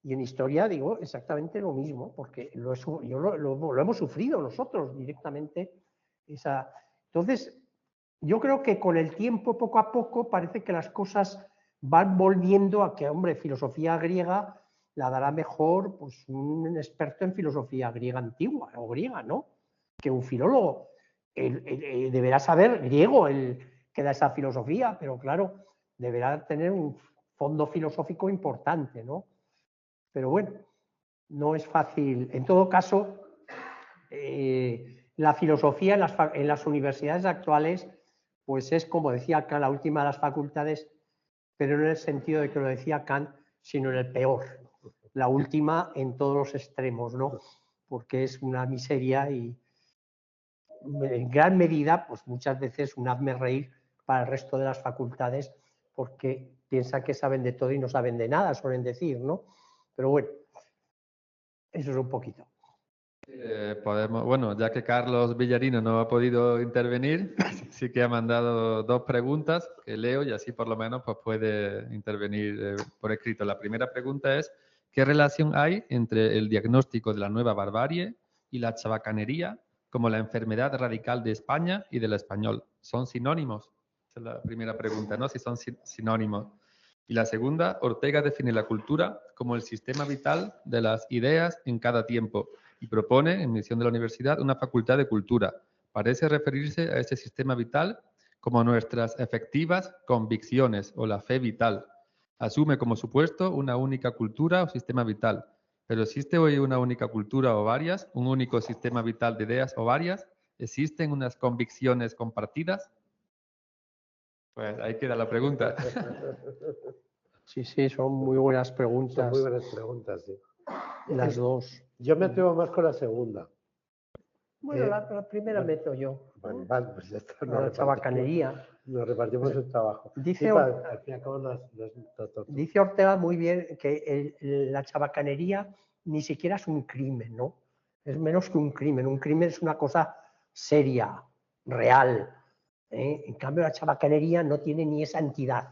Y en historia digo exactamente lo mismo, porque lo hemos sufrido nosotros directamente. Entonces, yo creo que con el tiempo, poco a poco, parece que las cosas van volviendo a que, hombre, filosofía griega la dará mejor pues, un experto en filosofía griega antigua o griega, ¿no? que un filólogo. Deberá saber griego el que da esa filosofía, pero claro, deberá tener un fondo filosófico importante, ¿no? Pero bueno, no es fácil. En todo caso, la filosofía en las universidades actuales, pues es, como decía Kant, la última de las facultades, pero no en el sentido de que lo decía Kant, sino en el peor. La última en todos los extremos, ¿no? Porque es una miseria y en gran medida, pues muchas veces un hazme reír para el resto de las facultades, porque piensan que saben de todo y no saben de nada, suelen decir, ¿no? Pero bueno, eso es un poquito. Bueno, ya que Carlos Villarino no ha podido intervenir, sí que ha mandado 2 preguntas que leo y así por lo menos pues puede intervenir por escrito. La primera pregunta es, ¿qué relación hay entre el diagnóstico de la nueva barbarie y la chabacanería como la enfermedad radical de España y del español? ¿Son sinónimos? Esa es la primera pregunta, ¿no? Si son sinónimos. Y la segunda, Ortega define la cultura como el sistema vital de las ideas en cada tiempo y propone, en misión de la universidad, una facultad de cultura. Parece referirse a este sistema vital como nuestras efectivas convicciones o la fe vital. Asume como supuesto una única cultura o sistema vital. ¿Pero existe hoy una única cultura o varias? ¿Un único sistema vital de ideas o varias? ¿Existen unas convicciones compartidas? Pues ahí queda la pregunta. Sí, sí, son muy buenas preguntas. Son muy buenas preguntas, sí. Las dos. Yo me atrevo más con la segunda. Bueno, la primera meto yo. Vale, vale, pues ya está. La chabacanería. Nos repartimos el trabajo. Dice, Sí, al fin y al cabo dice Ortega muy bien que la chabacanería ni siquiera es un crimen, ¿no? Es menos que un crimen. Un crimen es una cosa seria, real. En cambio, la chabacanería no tiene ni esa entidad.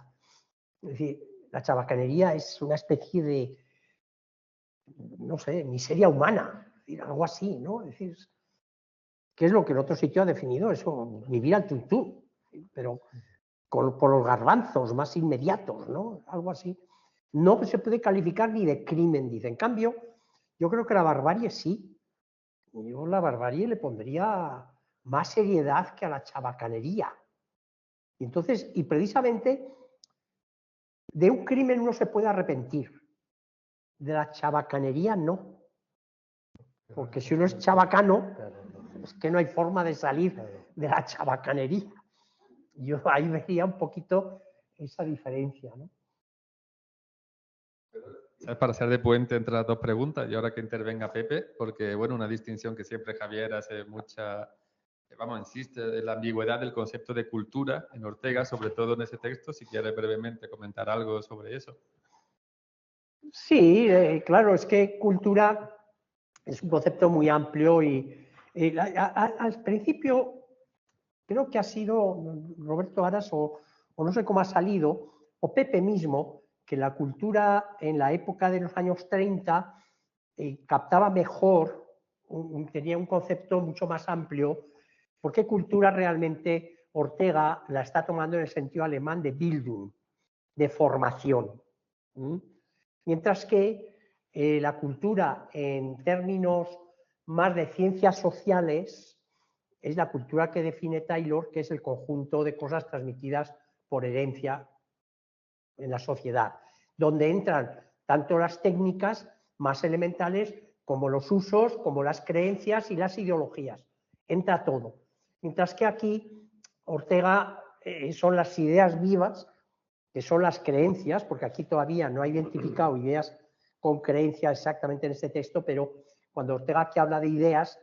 Es decir, la chabacanería es una especie de, no sé, miseria humana, es decir, algo así, ¿no? Es decir, ¿qué es lo que en otro sitio ha definido? Eso, vivir al tutú, pero por los garbanzos más inmediatos, ¿no? Algo así. No se puede calificar ni de crimen, dice. En cambio, yo creo que la barbarie sí. Yo la barbarie le pondría más seriedad que a la chabacanería. Y entonces, y precisamente, de un crimen uno se puede arrepentir. De la chabacanería no. Porque si uno es chabacano, es que no hay forma de salir de la chabacanería. Yo ahí vería un poquito esa diferencia, ¿no? Es para ser de puente entre las 2 preguntas y ahora que intervenga Pepe, porque bueno, una distinción que siempre Javier hace mucha, insiste en la ambigüedad del concepto de cultura en Ortega, sobre todo en ese texto, si quiere brevemente comentar algo sobre eso. Sí, claro, es que cultura es un concepto muy amplio y al principio creo que ha sido Roberto Aras o no sé cómo ha salido, o Pepe mismo, que la cultura en la época de los años 30 captaba mejor, tenía un concepto mucho más amplio, porque cultura realmente Ortega la está tomando en el sentido alemán de Bildung, de formación. Mientras que la cultura en términos más de ciencias sociales es la cultura que define Taylor, que es el conjunto de cosas transmitidas por herencia en la sociedad, donde entran tanto las técnicas más elementales como los usos, como las creencias y las ideologías. Entra todo. Mientras que aquí Ortega son las ideas vivas, que son las creencias, porque aquí todavía no ha identificado ideas con creencia exactamente en este texto, pero cuando Ortega aquí habla de ideas,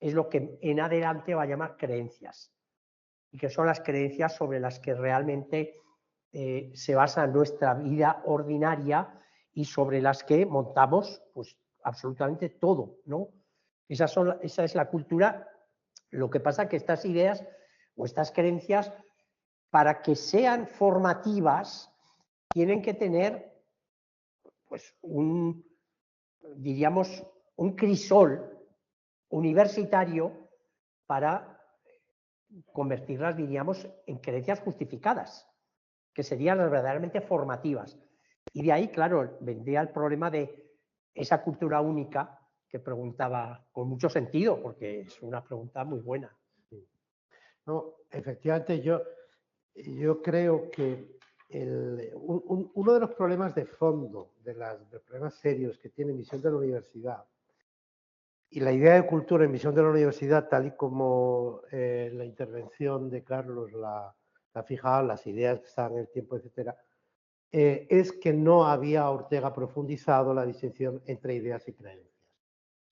es lo que en adelante va a llamar creencias, y que son las creencias sobre las que realmente se basa nuestra vida ordinaria y sobre las que montamos pues absolutamente todo, ¿no? Esa es la cultura. Lo que pasa es que estas ideas o estas creencias, para que sean formativas, tienen que tener pues diríamos, un crisol universitario para convertirlas, diríamos, en creencias justificadas, que serían las verdaderamente formativas. Y de ahí, claro, vendría el problema de esa cultura única, que preguntaba con mucho sentido, porque es una pregunta muy buena. No, efectivamente, yo creo que uno de los problemas de fondo, de los problemas serios que tiene Misión de la Universidad, y la idea de cultura en Misión de la Universidad, tal y como la intervención de Carlos la ha fijado, las ideas que están en el tiempo, etcétera, es que no había Ortega profundizado la distinción entre ideas y creencias.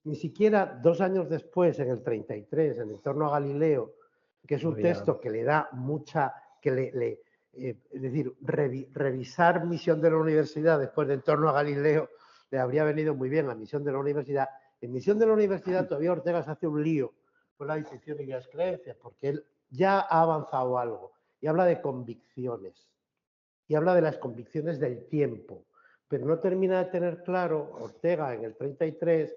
Ni siquiera 2 años después, en el 33, en torno a Galileo, que es un texto que le da mucha, es decir, revisar Misión de la Universidad después de En torno a Galileo le habría venido muy bien a Misión de la Universidad. En Misión de la Universidad todavía Ortega se hace un lío con la distinción de ideas creencias, porque él ya ha avanzado algo y habla de convicciones y habla de las convicciones del tiempo, pero no termina de tener claro Ortega en el 33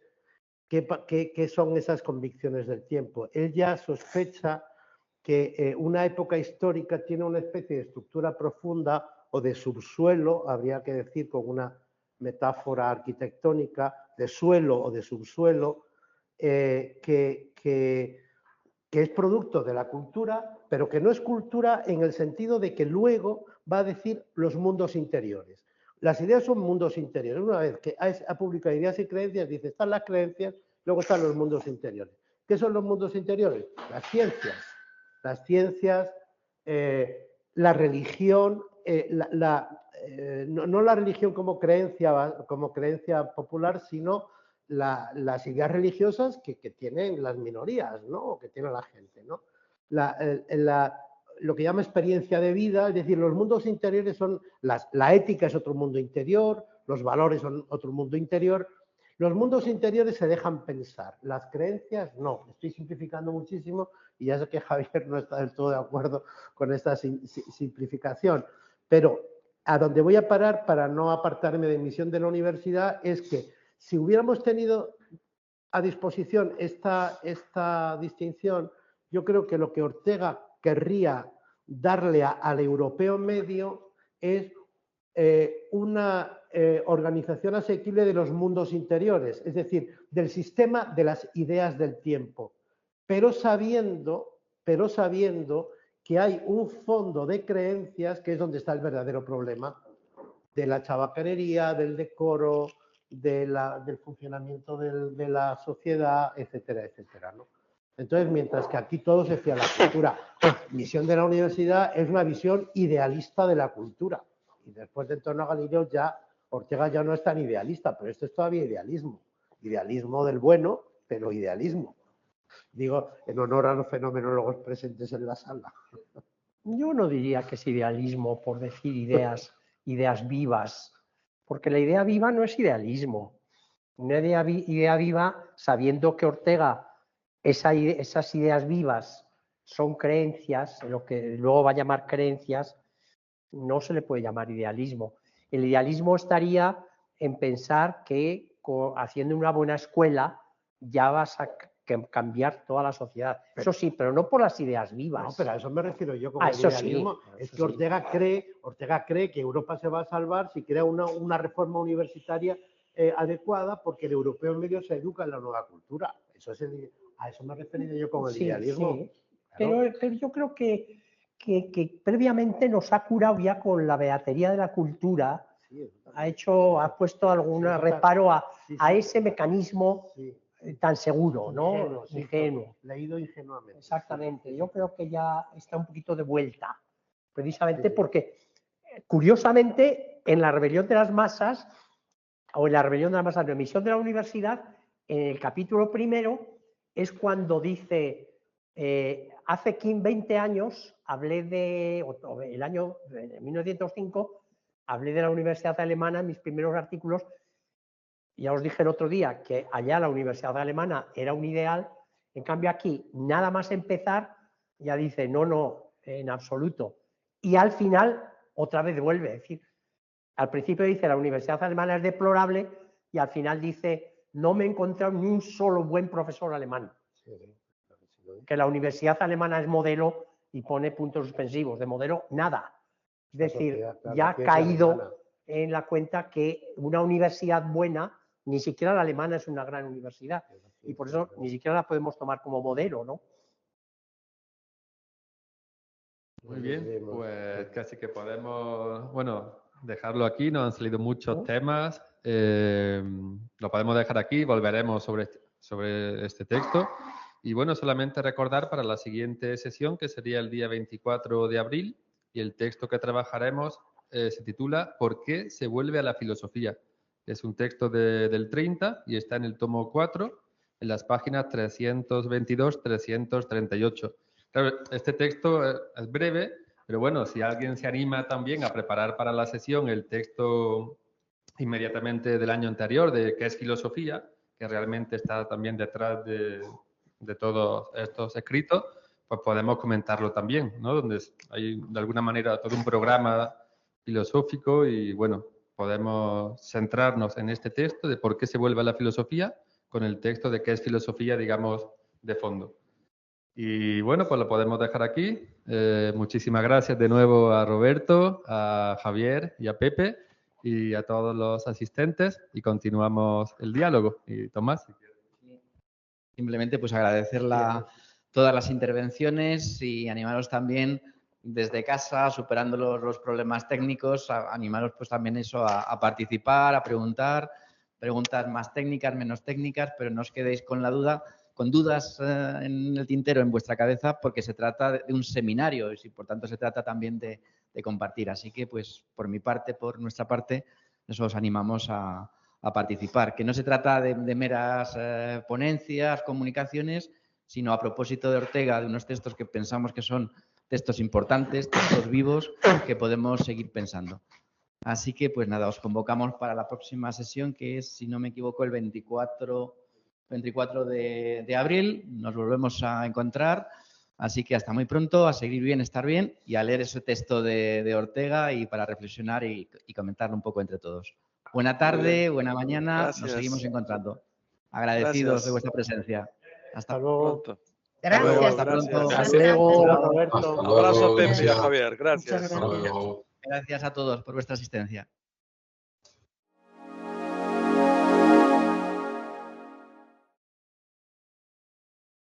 qué son esas convicciones del tiempo. Él ya sospecha que una época histórica tiene una especie de estructura profunda o de subsuelo, habría que decir con una metáfora arquitectónica, de suelo o de subsuelo, que es producto de la cultura, pero que no es cultura en el sentido de que luego va a decir los mundos interiores. Las ideas son mundos interiores. Una vez que ha publicado ideas y creencias, dice, están las creencias, luego están los mundos interiores. ¿Qué son los mundos interiores? Las ciencias. Las ciencias, la religión, no la religión como creencia popular, sino las ideas religiosas que tienen las minorías, ¿no? O que tiene la gente, ¿no? Lo que llama experiencia de vida, es decir, los mundos interiores son, la ética es otro mundo interior, los valores son otro mundo interior. Los mundos interiores se dejan pensar, las creencias no. Estoy simplificando muchísimo y ya sé que Javier no está del todo de acuerdo con esta simplificación, pero a donde voy a parar para no apartarme de Misión de la Universidad es que si hubiéramos tenido a disposición esta distinción, yo creo que lo que Ortega querría darle al europeo medio es una organización asequible de los mundos interiores, es decir, del sistema de las ideas del tiempo, pero sabiendo que hay un fondo de creencias que es donde está el verdadero problema de la chabacanería, del decoro, del funcionamiento de la sociedad, etcétera, etcétera, ¿no? Entonces, mientras que aquí todo se fía a la cultura, Misión de la Universidad es una visión idealista de la cultura. Y después de En torno a Galileo ya Ortega ya no es tan idealista, pero esto es todavía idealismo. Idealismo del bueno, pero idealismo. Digo, en honor a los fenomenólogos presentes en la sala. Yo no diría que es idealismo por decir ideas vivas, porque la idea viva no es idealismo. Una idea viva, sabiendo que Ortega, esas ideas vivas son creencias, lo que luego va a llamar creencias, no se le puede llamar idealismo. El idealismo estaría en pensar que haciendo una buena escuela ya vas a cambiar toda la sociedad. Eso sí, pero no por las ideas vivas. No, pero a eso me refiero yo con el idealismo. Sí, es que Ortega cree que Europa se va a salvar si crea una reforma universitaria adecuada, porque el europeo en medio se educa en la nueva cultura. A eso me he referido yo con el idealismo. Sí. Claro. Pero yo creo que previamente nos ha curado ya con la beatería de la cultura, ha puesto algún reparo a ese mecanismo tan seguro, ¿no? Ingenuo. Leído ingenuamente. Exactamente. Yo creo que ya está un poquito de vuelta, precisamente porque, curiosamente, en la rebelión de las masas, o en la rebelión de las masas, de la Misión de la Universidad, en el capítulo primero, es cuando dice, hace 20 años, el año 1905, hablé de la Universidad Alemana en mis primeros artículos. Ya os dije el otro día que allá la Universidad Alemana era un ideal, en cambio aquí, nada más empezar, ya dice, no, en absoluto. Y al final, otra vez vuelve, es decir, al principio dice la Universidad Alemana es deplorable y al final dice, no me he encontrado ni un solo buen profesor alemán. Que la Universidad Alemana es modelo y pone puntos suspensivos, de modelo nada. Es decir, ya ha caído en la cuenta que una universidad buena Ni siquiera la alemana es una gran universidad y por eso ni siquiera la podemos tomar como modelo, ¿no? Muy bien, pues casi que podemos, bueno, dejarlo aquí. Nos han salido muchos temas. Lo podemos dejar aquí, volveremos sobre este texto. Y bueno, solamente recordar para la siguiente sesión, que sería el día 24 de abril, y el texto que trabajaremos se titula ¿Por qué se vuelve a la filosofía? Es un texto del 30 y está en el tomo 4, en las páginas 322-338. Claro, este texto es breve, pero bueno, si alguien se anima también a preparar para la sesión el texto inmediatamente del año anterior de qué es filosofía, que realmente está también detrás de todos estos escritos, pues podemos comentarlo también, ¿no? Donde hay de alguna manera todo un programa filosófico y bueno, podemos centrarnos en este texto de por qué se vuelve a la filosofía con el texto de qué es filosofía, digamos, de fondo. Y bueno, pues lo podemos dejar aquí. Muchísimas gracias de nuevo a Roberto, a Javier y a Pepe y a todos los asistentes y continuamos el diálogo. Y Tomás, si quieres. Simplemente pues agradecer todas las intervenciones y animaros también desde casa, superando los problemas técnicos, animaros pues también eso a participar, a preguntar, preguntas más técnicas, menos técnicas, pero no os quedéis con la duda, con dudas en el tintero en vuestra cabeza, porque se trata de un seminario y por tanto se trata también de compartir. Así que pues por mi parte, por nuestra parte, eso os animamos a participar, que no se trata de meras ponencias, comunicaciones, sino a propósito de Ortega, de unos textos que pensamos que son textos importantes, textos vivos, que podemos seguir pensando. Así que, pues nada, os convocamos para la próxima sesión, que es, si no me equivoco, el 24 de abril. Nos volvemos a encontrar. Así que hasta muy pronto, a seguir bien, estar bien y a leer ese texto de Ortega y para reflexionar y comentarlo un poco entre todos. Buena tarde, buena mañana, Gracias. nos seguimos encontrando. Agradecidos de vuestra presencia. Hasta luego. Pronto. Gracias. Hasta pronto. Hasta luego, Roberto. Abrazo a Pepe y a Javier. Gracias. Muchas gracias. Gracias a todos por vuestra asistencia.